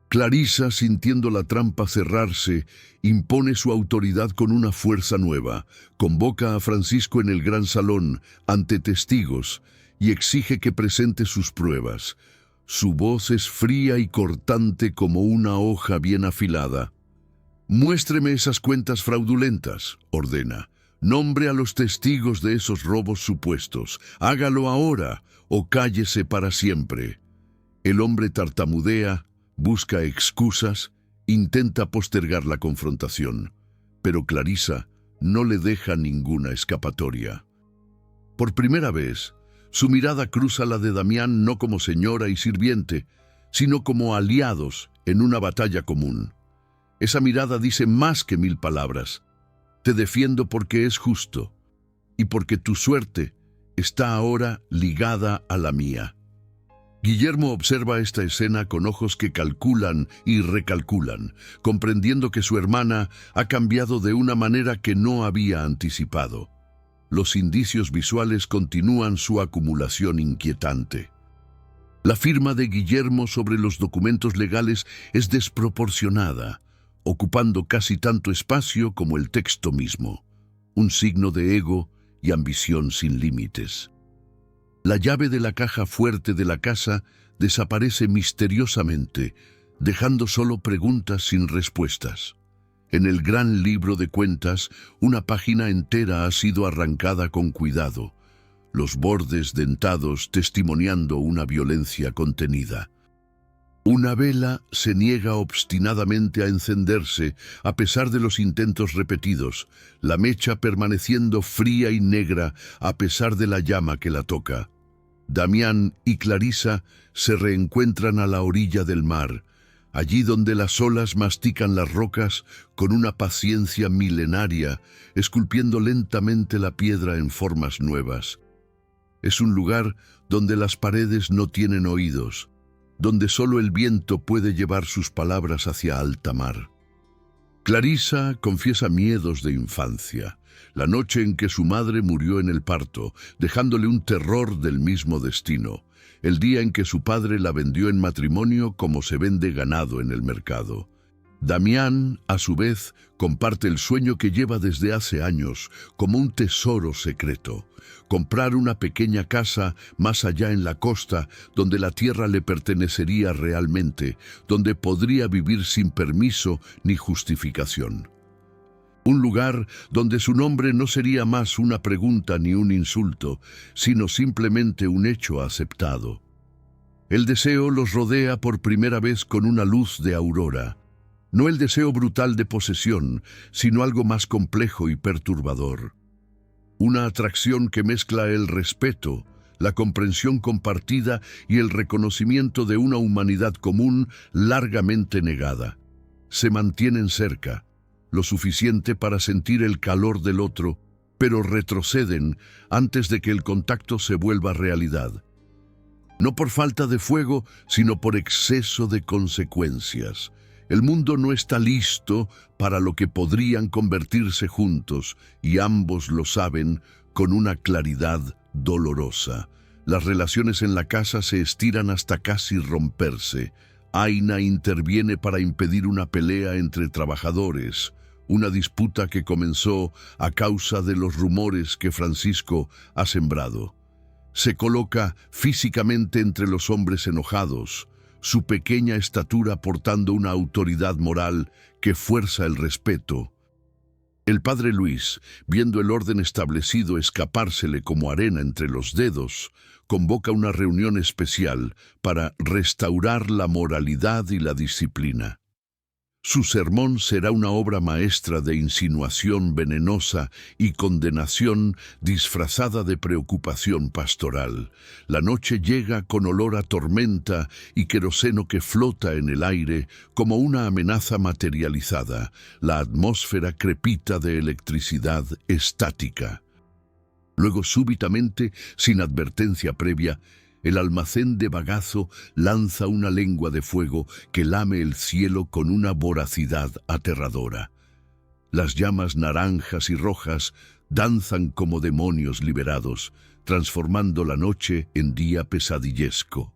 Clarisa, sintiendo la trampa cerrarse, impone su autoridad con una fuerza nueva, convoca a Francisco en el gran salón, ante testigos, y exige que presente sus pruebas. Su voz es fría y cortante como una hoja bien afilada. «Muéstreme esas cuentas fraudulentas», ordena. «Nombre a los testigos de esos robos supuestos. Hágalo ahora o cállese para siempre». El hombre tartamudea, busca excusas, intenta postergar la confrontación, pero Clarisa no le deja ninguna escapatoria. Por primera vez, su mirada cruza la de Damián no como señora y sirviente, sino como aliados en una batalla común. Esa mirada dice más que 1000 palabras. Te defiendo porque es justo y porque tu suerte está ahora ligada a la mía. Guillermo observa esta escena con ojos que calculan y recalculan, comprendiendo que su hermana ha cambiado de una manera que no había anticipado. Los indicios visuales continúan su acumulación inquietante. La firma de Guillermo sobre los documentos legales es desproporcionada, ocupando casi tanto espacio como el texto mismo, un signo de ego y ambición sin límites. La llave de la caja fuerte de la casa desaparece misteriosamente, dejando solo preguntas sin respuestas. En el gran libro de cuentas, una página entera ha sido arrancada con cuidado, los bordes dentados testimoniando una violencia contenida. Una vela se niega obstinadamente a encenderse a pesar de los intentos repetidos, la mecha permaneciendo fría y negra a pesar de la llama que la toca. Damián y Clarisa se reencuentran a la orilla del mar, allí donde las olas mastican las rocas con una paciencia milenaria, esculpiendo lentamente la piedra en formas nuevas. Es un lugar donde las paredes no tienen oídos, donde solo el viento puede llevar sus palabras hacia alta mar. Clarisa confiesa miedos de infancia, la noche en que su madre murió en el parto, dejándole un terror del mismo destino, el día en que su padre la vendió en matrimonio como se vende ganado en el mercado. Damián, a su vez, comparte el sueño que lleva desde hace años como un tesoro secreto: comprar una pequeña casa más allá en la costa, donde la tierra le pertenecería realmente, donde podría vivir sin permiso ni justificación. Un lugar donde su nombre no sería más una pregunta ni un insulto, sino simplemente un hecho aceptado. El deseo los rodea por primera vez con una luz de aurora. No el deseo brutal de posesión, sino algo más complejo y perturbador. Una atracción que mezcla el respeto, la comprensión compartida y el reconocimiento de una humanidad común largamente negada. Se mantienen cerca, lo suficiente para sentir el calor del otro, pero retroceden antes de que el contacto se vuelva realidad. No por falta de fuego, sino por exceso de consecuencias. El mundo no está listo para lo que podrían convertirse juntos, y ambos lo saben con una claridad dolorosa. Las relaciones en la casa se estiran hasta casi romperse. Aina interviene para impedir una pelea entre trabajadores, una disputa que comenzó a causa de los rumores que Francisco ha sembrado. Se coloca físicamente entre los hombres enojados, su pequeña estatura portando una autoridad moral que fuerza el respeto. El padre Luis, viendo el orden establecido escapársele como arena entre los dedos, convoca una reunión especial para restaurar la moralidad y la disciplina. Su sermón será una obra maestra de insinuación venenosa y condenación disfrazada de preocupación pastoral. La noche llega con olor a tormenta y queroseno que flota en el aire como una amenaza materializada. La atmósfera crepita de electricidad estática. Luego, súbitamente, sin advertencia previa, el almacén de bagazo lanza una lengua de fuego que lame el cielo con una voracidad aterradora. Las llamas naranjas y rojas danzan como demonios liberados, transformando la noche en día pesadillesco.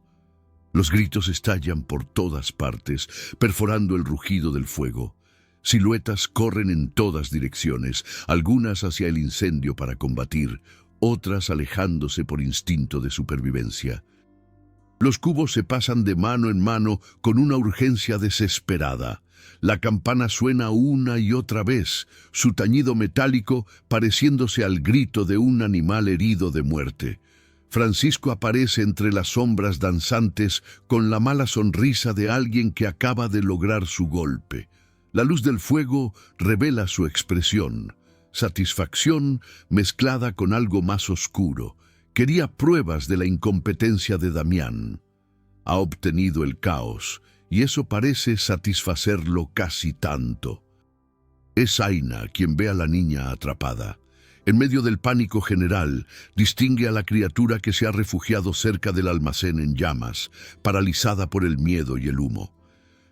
Los gritos estallan por todas partes, perforando el rugido del fuego. Siluetas corren en todas direcciones, algunas hacia el incendio para combatir, otras alejándose por instinto de supervivencia. Los cubos se pasan de mano en mano con una urgencia desesperada. La campana suena una y otra vez, su tañido metálico pareciéndose al grito de un animal herido de muerte. Francisco aparece entre las sombras danzantes con la mala sonrisa de alguien que acaba de lograr su golpe. La luz del fuego revela su expresión. Satisfacción mezclada con algo más oscuro. Quería pruebas de la incompetencia de Damián. Ha obtenido el caos, y eso parece satisfacerlo casi tanto. Es Aina quien ve a la niña atrapada. En medio del pánico general, distingue a la criatura que se ha refugiado cerca del almacén en llamas, paralizada por el miedo y el humo.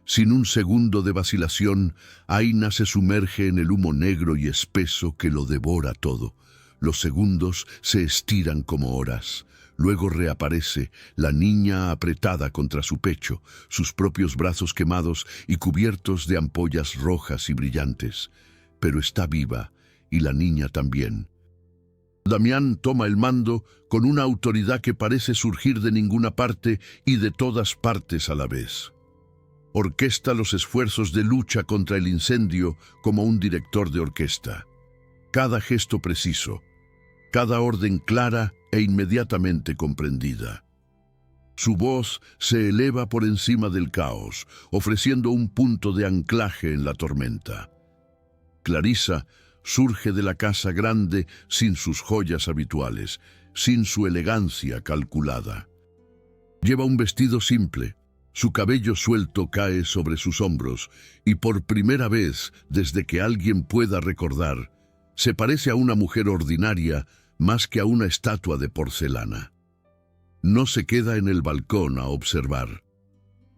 Sin un segundo de vacilación, Aina se sumerge en el humo negro y espeso que lo devora todo. Los segundos se estiran como horas. Luego reaparece, la niña apretada contra su pecho, sus propios brazos quemados y cubiertos de ampollas rojas y brillantes. Pero está viva, y la niña también. Damián toma el mando con una autoridad que parece surgir de ninguna parte y de todas partes a la vez. Orquesta los esfuerzos de lucha contra el incendio como un director de orquesta. Cada gesto preciso, cada orden clara e inmediatamente comprendida. Su voz se eleva por encima del caos, ofreciendo un punto de anclaje en la tormenta. Clarisa surge de la casa grande sin sus joyas habituales, sin su elegancia calculada. Lleva un vestido simple, su cabello suelto cae sobre sus hombros y por primera vez desde que alguien pueda recordar, se parece a una mujer ordinaria más que a una estatua de porcelana. No se queda en el balcón a observar.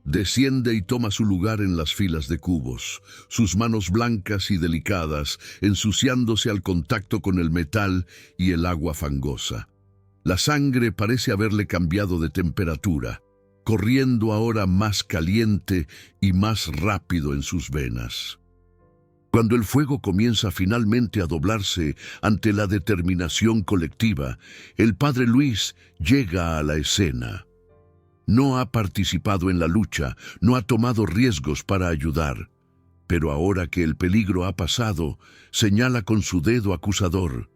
Desciende y toma su lugar en las filas de cubos, sus manos blancas y delicadas, ensuciándose al contacto con el metal y el agua fangosa. La sangre parece haberle cambiado de temperatura, corriendo ahora más caliente y más rápido en sus venas. Cuando el fuego comienza finalmente a doblarse ante la determinación colectiva, el padre Luis llega a la escena. No ha participado en la lucha, no ha tomado riesgos para ayudar, pero ahora que el peligro ha pasado, señala con su dedo acusador.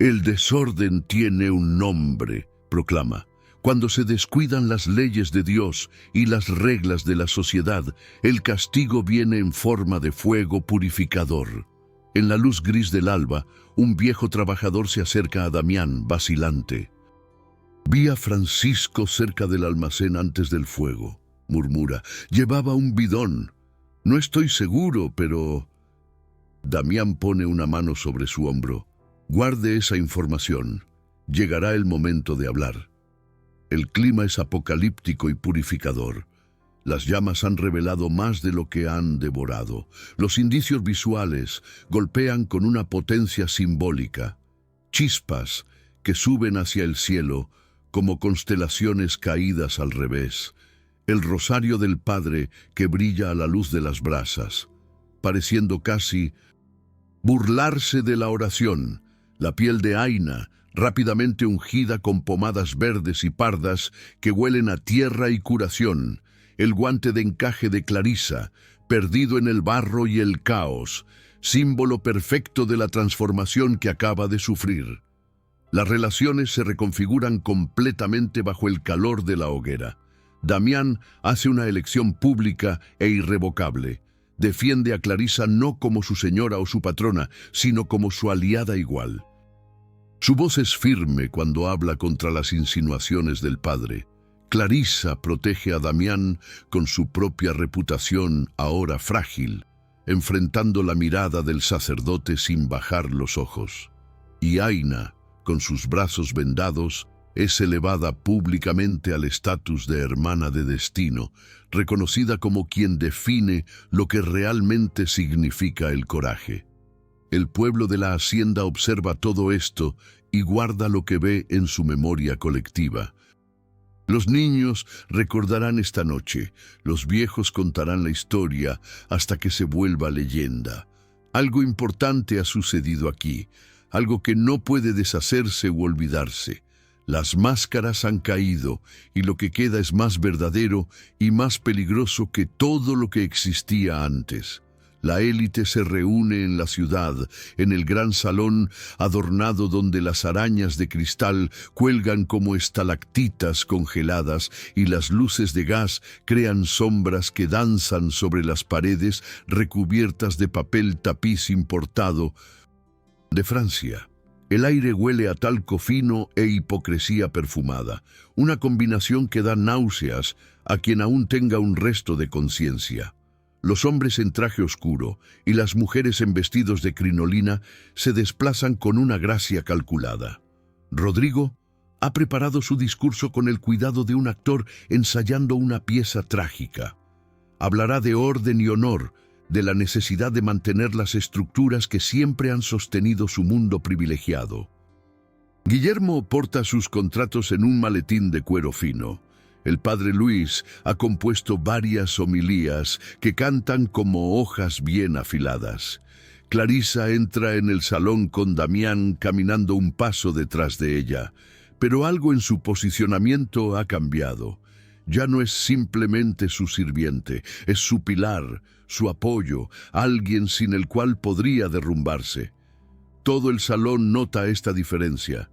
El desorden tiene un nombre, proclama. Cuando se descuidan las leyes de Dios y las reglas de la sociedad, el castigo viene en forma de fuego purificador. En la luz gris del alba, un viejo trabajador se acerca a Damián, vacilante. «Vi a Francisco cerca del almacén antes del fuego», murmura. «Llevaba un bidón. No estoy seguro, pero...» Damián pone una mano sobre su hombro. «Guarde esa información. Llegará el momento de hablar». El clima es apocalíptico y purificador. Las llamas han revelado más de lo que han devorado. Los indicios visuales golpean con una potencia simbólica. Chispas que suben hacia el cielo como constelaciones caídas al revés. El rosario del Padre que brilla a la luz de las brasas, pareciendo casi burlarse de la oración. La piel de Aina, rápidamente ungida con pomadas verdes y pardas que huelen a tierra y curación, el guante de encaje de Clarisa, perdido en el barro y el caos, símbolo perfecto de la transformación que acaba de sufrir. Las relaciones se reconfiguran completamente bajo el calor de la hoguera. Damián hace una elección pública e irrevocable. Defiende a Clarisa no como su señora o su patrona, sino como su aliada igual. Su voz es firme cuando habla contra las insinuaciones del padre. Clarisa protege a Damián con su propia reputación ahora frágil, enfrentando la mirada del sacerdote sin bajar los ojos. Y Aina, con sus brazos vendados, es elevada públicamente al estatus de hermana de destino, reconocida como quien define lo que realmente significa el coraje. El pueblo de la hacienda observa todo esto y guarda lo que ve en su memoria colectiva. Los niños recordarán esta noche, los viejos contarán la historia hasta que se vuelva leyenda. Algo importante ha sucedido aquí, algo que no puede deshacerse u olvidarse. Las máscaras han caído y lo que queda es más verdadero y más peligroso que todo lo que existía antes. La élite se reúne en la ciudad, en el gran salón adornado donde las arañas de cristal cuelgan como estalactitas congeladas y las luces de gas crean sombras que danzan sobre las paredes recubiertas de papel tapiz importado de Francia. El aire huele a talco fino e hipocresía perfumada, una combinación que da náuseas a quien aún tenga un resto de conciencia. Los hombres en traje oscuro y las mujeres en vestidos de crinolina se desplazan con una gracia calculada. Rodrigo ha preparado su discurso con el cuidado de un actor ensayando una pieza trágica. Hablará de orden y honor, de la necesidad de mantener las estructuras que siempre han sostenido su mundo privilegiado. Guillermo porta sus contratos en un maletín de cuero fino. El padre Luis ha compuesto varias homilías que cantan como hojas bien afiladas. Clarisa entra en el salón con Damián caminando un paso detrás de ella, pero algo en su posicionamiento ha cambiado. Ya no es simplemente su sirviente, es su pilar, su apoyo, alguien sin el cual podría derrumbarse. Todo el salón nota esta diferencia.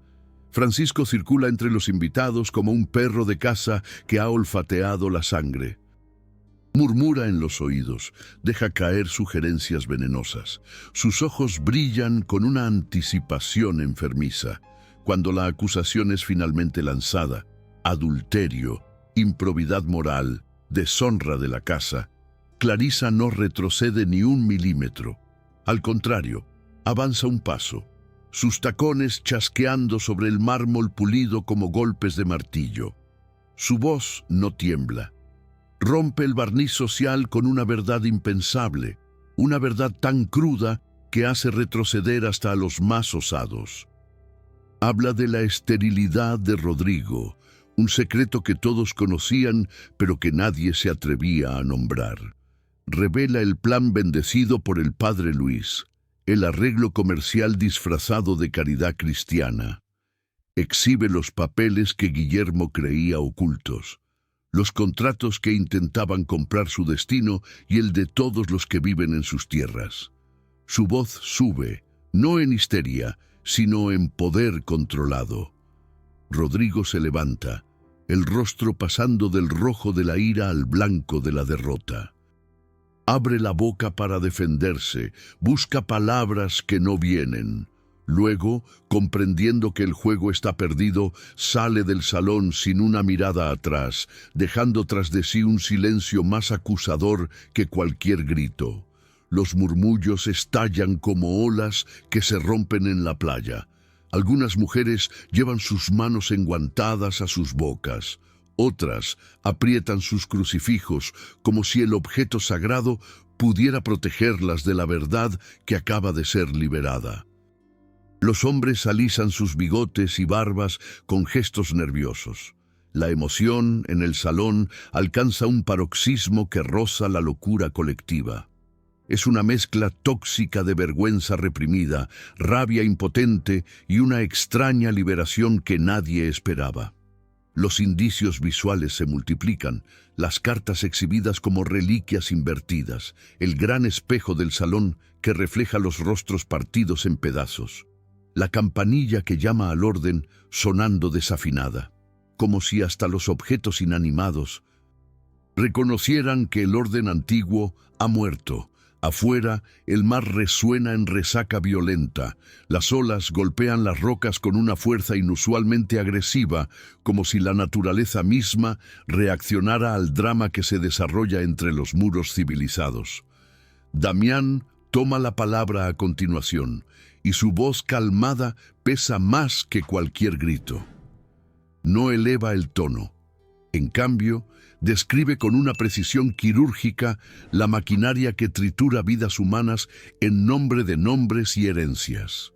Francisco circula entre los invitados como un perro de caza que ha olfateado la sangre. Murmura en los oídos, deja caer sugerencias venenosas. Sus ojos brillan con una anticipación enfermiza. Cuando la acusación es finalmente lanzada, adulterio, improbidad moral, deshonra de la casa, Clarisa no retrocede ni un milímetro. Al contrario, avanza un paso, sus tacones chasqueando sobre el mármol pulido como golpes de martillo. Su voz no tiembla. Rompe el barniz social con una verdad impensable, una verdad tan cruda que hace retroceder hasta a los más osados. Habla de la esterilidad de Rodrigo, un secreto que todos conocían, pero que nadie se atrevía a nombrar. Revela el plan bendecido por el padre Luis, el arreglo comercial disfrazado de caridad cristiana. Exhibe los papeles que Guillermo creía ocultos, los contratos que intentaban comprar su destino y el de todos los que viven en sus tierras. Su voz sube, no en histeria, sino en poder controlado. Rodrigo se levanta, el rostro pasando del rojo de la ira al blanco de la derrota. Abre la boca para defenderse, busca palabras que no vienen. Luego, comprendiendo que el juego está perdido, sale del salón sin una mirada atrás, dejando tras de sí un silencio más acusador que cualquier grito. Los murmullos estallan como olas que se rompen en la playa. Algunas mujeres llevan sus manos enguantadas a sus bocas. Otras aprietan sus crucifijos como si el objeto sagrado pudiera protegerlas de la verdad que acaba de ser liberada. Los hombres alisan sus bigotes y barbas con gestos nerviosos. La emoción en el salón alcanza un paroxismo que roza la locura colectiva. Es una mezcla tóxica de vergüenza reprimida, rabia impotente y una extraña liberación que nadie esperaba. Los indicios visuales se multiplican, las cartas exhibidas como reliquias invertidas, el gran espejo del salón que refleja los rostros partidos en pedazos, la campanilla que llama al orden sonando desafinada, como si hasta los objetos inanimados reconocieran que el orden antiguo ha muerto. Afuera, el mar resuena en resaca violenta. Las olas golpean las rocas con una fuerza inusualmente agresiva, como si la naturaleza misma reaccionara al drama que se desarrolla entre los muros civilizados. Damián toma la palabra a continuación, y su voz calmada pesa más que cualquier grito. No eleva el tono. En cambio, describe con una precisión quirúrgica la maquinaria que tritura vidas humanas en nombre de nombres y herencias.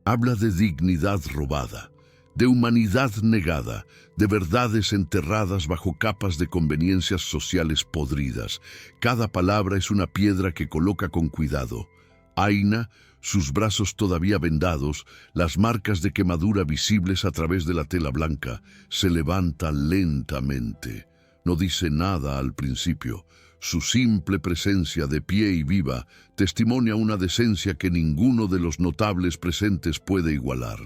Habla de dignidad robada, de humanidad negada, de verdades enterradas bajo capas de conveniencias sociales podridas. Cada palabra es una piedra que coloca con cuidado. Aina, sus brazos todavía vendados, las marcas de quemadura visibles a través de la tela blanca, se levanta lentamente. No dice nada al principio. Su simple presencia de pie y viva testimonia una decencia que ninguno de los notables presentes puede igualar.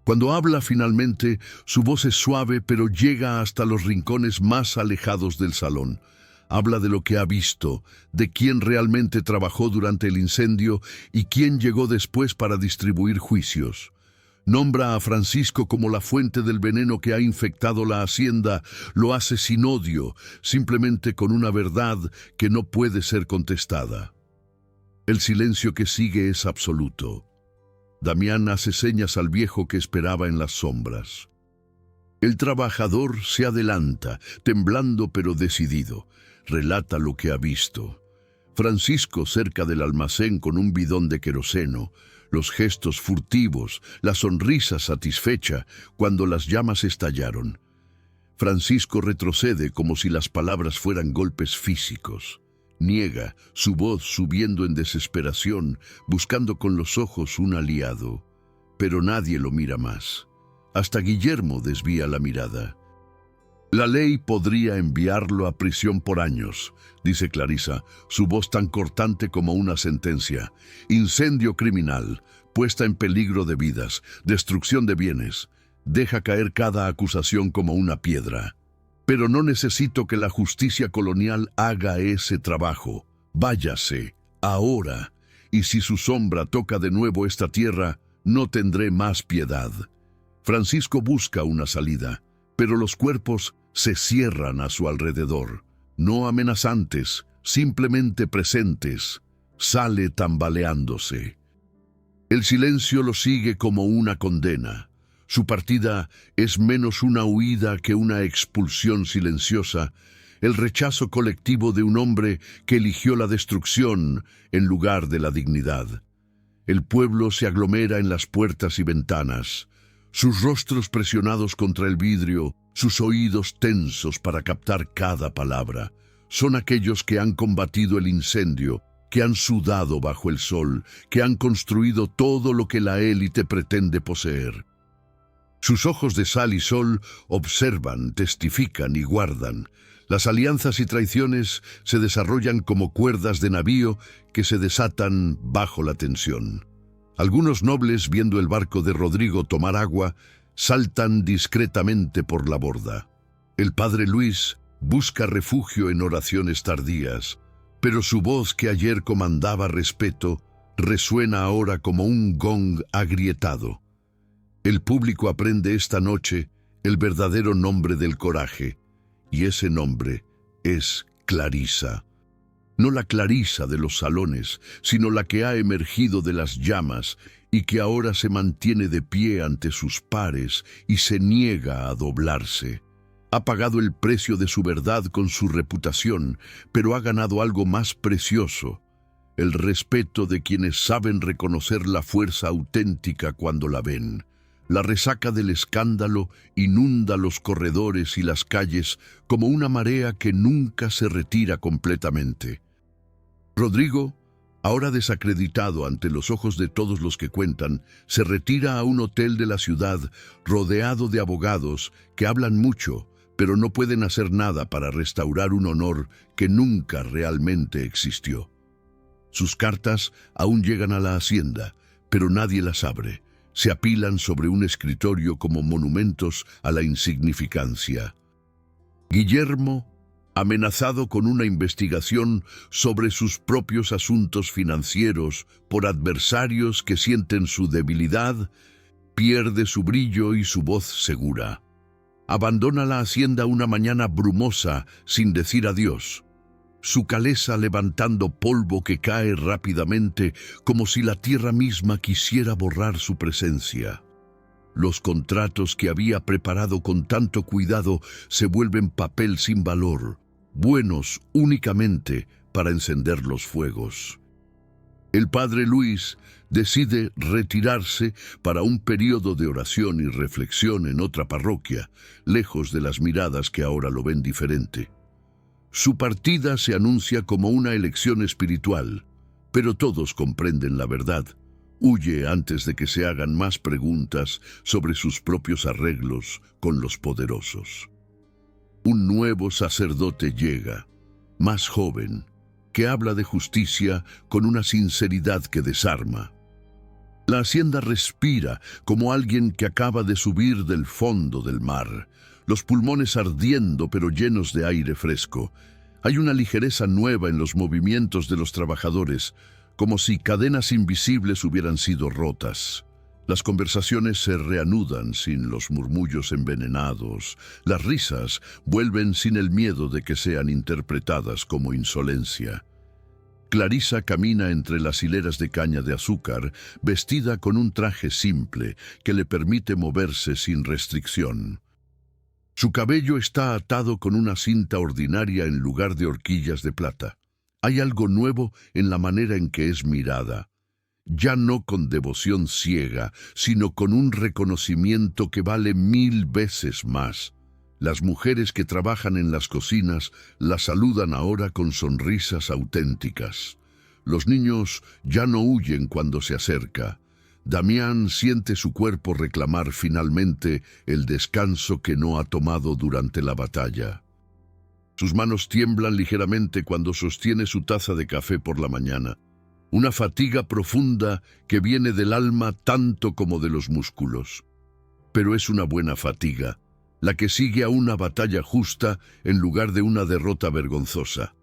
Cuando habla finalmente, su voz es suave pero llega hasta los rincones más alejados del salón. Habla de lo que ha visto, de quién realmente trabajó durante el incendio y quién llegó después para distribuir juicios. Nombra a Francisco como la fuente del veneno que ha infectado la hacienda, lo hace sin odio, simplemente con una verdad que no puede ser contestada. El silencio que sigue es absoluto. Damián hace señas al viejo que esperaba en las sombras. El trabajador se adelanta, temblando pero decidido. Relata lo que ha visto. Francisco cerca del almacén con un bidón de queroseno, los gestos furtivos, la sonrisa satisfecha cuando las llamas estallaron. Francisco retrocede como si las palabras fueran golpes físicos. Niega, su voz subiendo en desesperación, buscando con los ojos un aliado. Pero nadie lo mira más. Hasta Guillermo desvía la mirada. La ley podría enviarlo a prisión por años, dice Clarisa, su voz tan cortante como una sentencia. Incendio criminal, puesta en peligro de vidas, destrucción de bienes. Deja caer cada acusación como una piedra. Pero no necesito que la justicia colonial haga ese trabajo. Váyase, ahora, y si su sombra toca de nuevo esta tierra, no tendré más piedad. Francisco busca una salida, pero los cuerpos se cierran a su alrededor. No amenazantes, simplemente presentes. Sale tambaleándose. El silencio lo sigue como una condena. Su partida es menos una huida que una expulsión silenciosa, el rechazo colectivo de un hombre que eligió la destrucción en lugar de la dignidad. El pueblo se aglomera en las puertas y ventanas, sus rostros presionados contra el vidrio, sus oídos tensos para captar cada palabra. Son aquellos que han combatido el incendio, que han sudado bajo el sol, que han construido todo lo que la élite pretende poseer. Sus ojos de sal y sol observan, testifican y guardan. Las alianzas y traiciones se desarrollan como cuerdas de navío que se desatan bajo la tensión. Algunos nobles, viendo el barco de Rodrigo tomar agua, saltan discretamente por la borda. El padre Luis busca refugio en oraciones tardías, pero su voz que ayer comandaba respeto resuena ahora como un gong agrietado. El público aprende esta noche el verdadero nombre del coraje, y ese nombre es Clarisa. No la Clarisa de los salones, sino la que ha emergido de las llamas y que ahora se mantiene de pie ante sus pares y se niega a doblarse. Ha pagado el precio de su verdad con su reputación, pero ha ganado algo más precioso: el respeto de quienes saben reconocer la fuerza auténtica cuando la ven. La resaca del escándalo inunda los corredores y las calles como una marea que nunca se retira completamente. Rodrigo, ahora desacreditado ante los ojos de todos los que cuentan, se retira a un hotel de la ciudad rodeado de abogados que hablan mucho, pero no pueden hacer nada para restaurar un honor que nunca realmente existió. Sus cartas aún llegan a la hacienda, pero nadie las abre. Se apilan sobre un escritorio como monumentos a la insignificancia. Guillermo, amenazado con una investigación sobre sus propios asuntos financieros por adversarios que sienten su debilidad, pierde su brillo y su voz segura. Abandona la hacienda una mañana brumosa sin decir adiós. Su caleza levantando polvo que cae rápidamente como si la tierra misma quisiera borrar su presencia. Los contratos que había preparado con tanto cuidado se vuelven papel sin valor, buenos únicamente para encender los fuegos. El padre Luis decide retirarse para un periodo de oración y reflexión en otra parroquia, lejos de las miradas que ahora lo ven diferente. Su partida se anuncia como una elección espiritual, pero todos comprenden la verdad. Huye antes de que se hagan más preguntas sobre sus propios arreglos con los poderosos. Un nuevo sacerdote llega, más joven, que habla de justicia con una sinceridad que desarma. La hacienda respira como alguien que acaba de subir del fondo del mar, los pulmones ardiendo pero llenos de aire fresco. Hay una ligereza nueva en los movimientos de los trabajadores, como si cadenas invisibles hubieran sido rotas. Las conversaciones se reanudan sin los murmullos envenenados. Las risas vuelven sin el miedo de que sean interpretadas como insolencia. Clarisa camina entre las hileras de caña de azúcar, vestida con un traje simple que le permite moverse sin restricción. Su cabello está atado con una cinta ordinaria en lugar de horquillas de plata. Hay algo nuevo en la manera en que es mirada. Ya no con devoción ciega, sino con un reconocimiento que vale 1000 veces más. Las mujeres que trabajan en las cocinas la saludan ahora con sonrisas auténticas. Los niños ya no huyen cuando se acerca. Damián siente su cuerpo reclamar finalmente el descanso que no ha tomado durante la batalla. Sus manos tiemblan ligeramente cuando sostiene su taza de café por la mañana. una fatiga profunda que viene del alma tanto como de los músculos. Pero es una buena fatiga, la que sigue a una batalla justa en lugar de una derrota vergonzosa.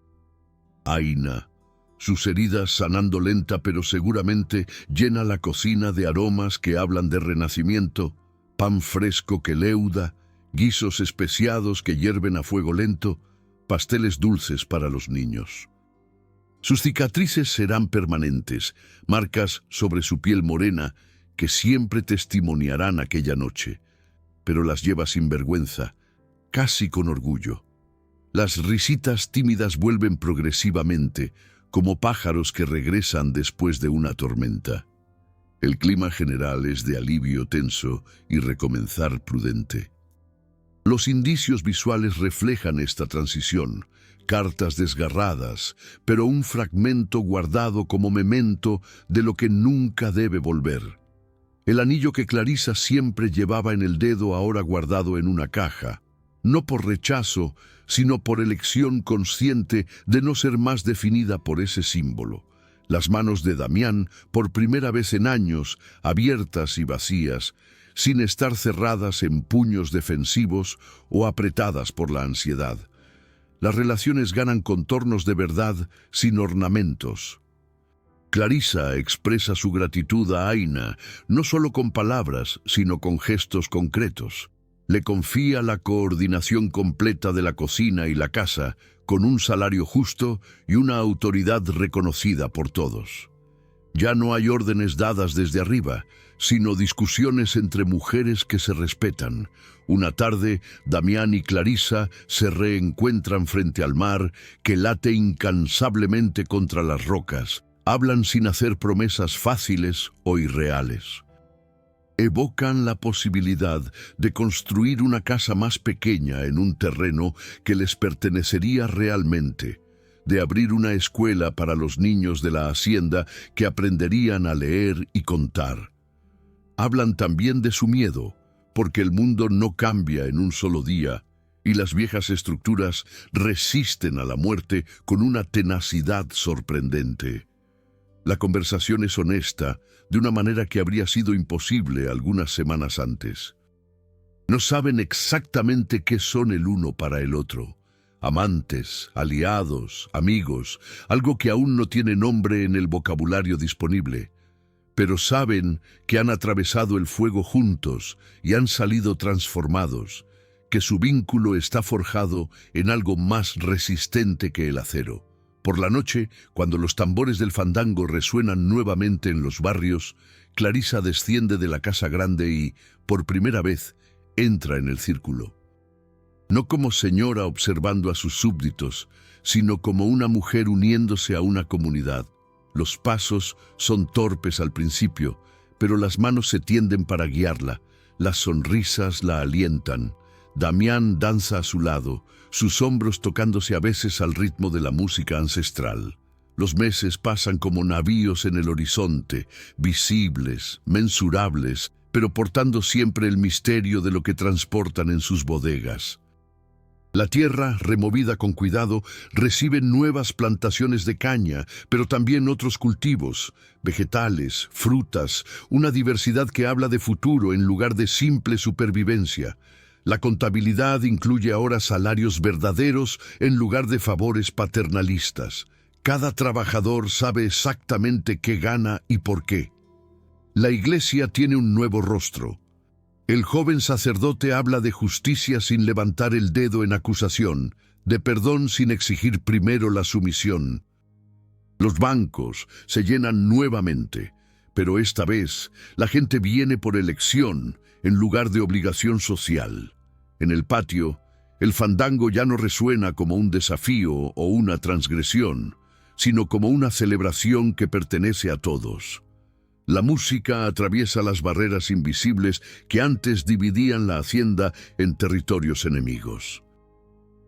Aina, sus heridas sanando lenta pero seguramente, llena la cocina de aromas que hablan de renacimiento, pan fresco que leuda, guisos especiados que hierven a fuego lento, pasteles dulces para los niños. Sus cicatrices serán permanentes, marcas sobre su piel morena que siempre testimoniarán aquella noche, pero las lleva sin vergüenza, casi con orgullo. Las risitas tímidas vuelven progresivamente, como pájaros que regresan después de una tormenta. El clima general es de alivio tenso y recomenzar prudente. Los indicios visuales reflejan esta transición, cartas desgarradas, pero un fragmento guardado como memento de lo que nunca debe volver. El anillo que Clarissa siempre llevaba en el dedo ahora guardado en una caja, no por rechazo, sino por elección consciente de no ser más definida por ese símbolo. Las manos de Damián, por primera vez en años, abiertas y vacías, sin estar cerradas en puños defensivos o apretadas por la ansiedad. Las relaciones ganan contornos de verdad sin ornamentos. Clarissa expresa su gratitud a Aina, no solo con palabras, sino con gestos concretos. Le confía la coordinación completa de la cocina y la casa, con un salario justo y una autoridad reconocida por todos. Ya no hay órdenes dadas desde arriba, sino discusiones entre mujeres que se respetan. Una tarde, Damián y Clarissa se reencuentran frente al mar, que late incansablemente contra las rocas. Hablan sin hacer promesas fáciles o irreales. Evocan la posibilidad de construir una casa más pequeña en un terreno que les pertenecería realmente, de abrir una escuela para los niños de la hacienda que aprenderían a leer y contar. Hablan también de su miedo, porque el mundo no cambia en un solo día y las viejas estructuras resisten a la muerte con una tenacidad sorprendente. La conversación es honesta, de una manera que habría sido imposible algunas semanas antes. No saben exactamente qué son el uno para el otro. Amantes, aliados, amigos, algo que aún no tiene nombre en el vocabulario disponible. Pero saben que han atravesado el fuego juntos y han salido transformados, que su vínculo está forjado en algo más resistente que el acero. Por la noche, cuando los tambores del fandango resuenan nuevamente en los barrios, Clarissa desciende de la casa grande y, por primera vez, entra en el círculo. No como señora observando a sus súbditos, sino como una mujer uniéndose a una comunidad. Los pasos son torpes al principio, pero las manos se tienden para guiarla, las sonrisas la alientan. Damián danza a su lado, sus hombros tocándose a veces al ritmo de la música ancestral. Los meses pasan como navíos en el horizonte, visibles, mensurables, pero portando siempre el misterio de lo que transportan en sus bodegas. La tierra, removida con cuidado, recibe nuevas plantaciones de caña, pero también otros cultivos, vegetales, frutas, una diversidad que habla de futuro en lugar de simple supervivencia. La contabilidad incluye ahora salarios verdaderos en lugar de favores paternalistas. Cada trabajador sabe exactamente qué gana y por qué. La iglesia tiene un nuevo rostro. El joven sacerdote habla de justicia sin levantar el dedo en acusación, de perdón sin exigir primero la sumisión. Los bancos se llenan nuevamente, pero esta vez la gente viene por elección en lugar de obligación social. En el patio, el fandango ya no resuena como un desafío o una transgresión, sino como una celebración que pertenece a todos. La música atraviesa las barreras invisibles que antes dividían la hacienda en territorios enemigos.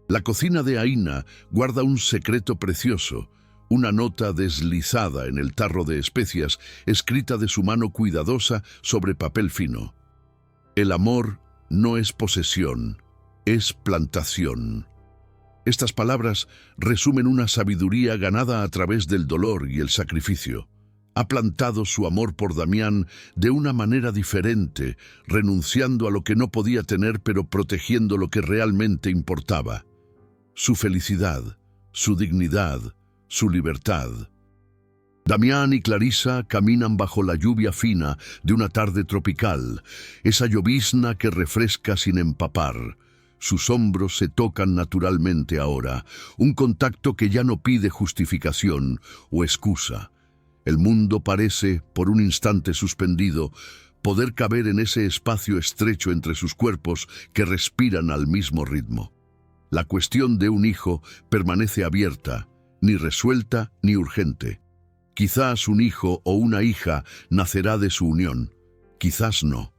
La cocina de Aina guarda un secreto precioso, una nota deslizada en el tarro de especias, escrita de su mano cuidadosa sobre papel fino. El amor no es posesión, es plantación. Estas palabras resumen una sabiduría ganada a través del dolor y el sacrificio. Ha plantado su amor por Damián de una manera diferente, renunciando a lo que no podía tener pero protegiendo lo que realmente importaba: su felicidad, su dignidad, su libertad. Damián y Clarisa caminan bajo la lluvia fina de una tarde tropical, esa llovizna que refresca sin empapar. Sus hombros se tocan naturalmente ahora, un contacto que ya no pide justificación o excusa. El mundo parece, por un instante suspendido, poder caber en ese espacio estrecho entre sus cuerpos que respiran al mismo ritmo. La cuestión de un hijo permanece abierta, ni resuelta ni urgente. Quizás un hijo o una hija nacerá de su unión, quizás no.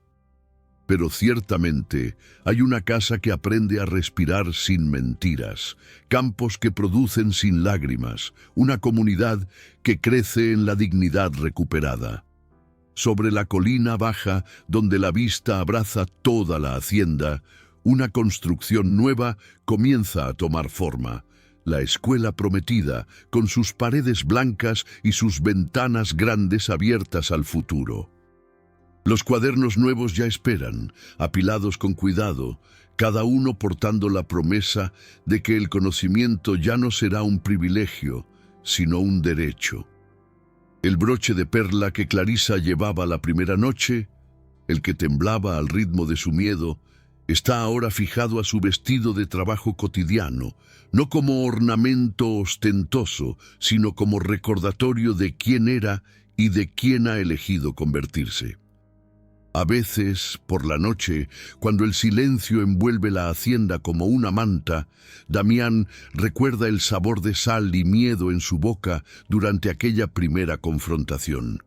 Pero ciertamente hay una casa que aprende a respirar sin mentiras, campos que producen sin lágrimas, una comunidad que crece en la dignidad recuperada. Sobre la colina baja, donde la vista abraza toda la hacienda, una construcción nueva comienza a tomar forma. La escuela prometida, con sus paredes blancas y sus ventanas grandes abiertas al futuro. Los cuadernos nuevos ya esperan, apilados con cuidado, cada uno portando la promesa de que el conocimiento ya no será un privilegio, sino un derecho. El broche de perla que Clarisa llevaba la primera noche, el que temblaba al ritmo de su miedo, está ahora fijado a su vestido de trabajo cotidiano, no como ornamento ostentoso, sino como recordatorio de quién era y de quién ha elegido convertirse. A veces, por la noche, cuando el silencio envuelve la hacienda como una manta, Damián recuerda el sabor de sal y miedo en su boca durante aquella primera confrontación.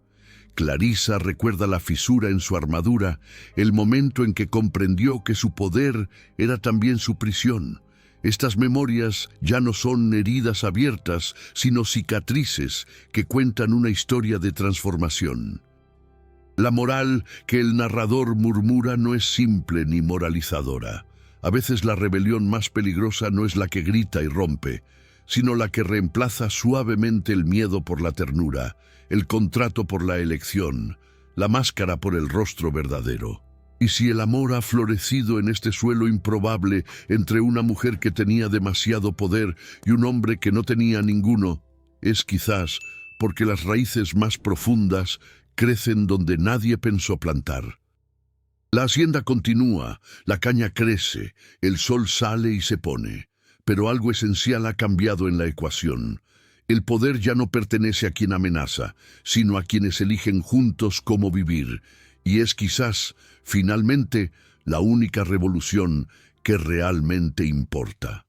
Clarisa recuerda la fisura en su armadura, el momento en que comprendió que su poder era también su prisión. Estas memorias ya no son heridas abiertas, sino cicatrices que cuentan una historia de transformación. La moral que el narrador murmura no es simple ni moralizadora. A veces la rebelión más peligrosa no es la que grita y rompe, sino la que reemplaza suavemente el miedo por la ternura, el contrato por la elección, la máscara por el rostro verdadero. Y si el amor ha florecido en este suelo improbable entre una mujer que tenía demasiado poder y un hombre que no tenía ninguno, es quizás porque las raíces más profundas crecen donde nadie pensó plantar. La hacienda continúa, la caña crece, el sol sale y se pone, pero algo esencial ha cambiado en la ecuación. El poder ya no pertenece a quien amenaza, sino a quienes eligen juntos cómo vivir, y es quizás, finalmente, la única revolución que realmente importa.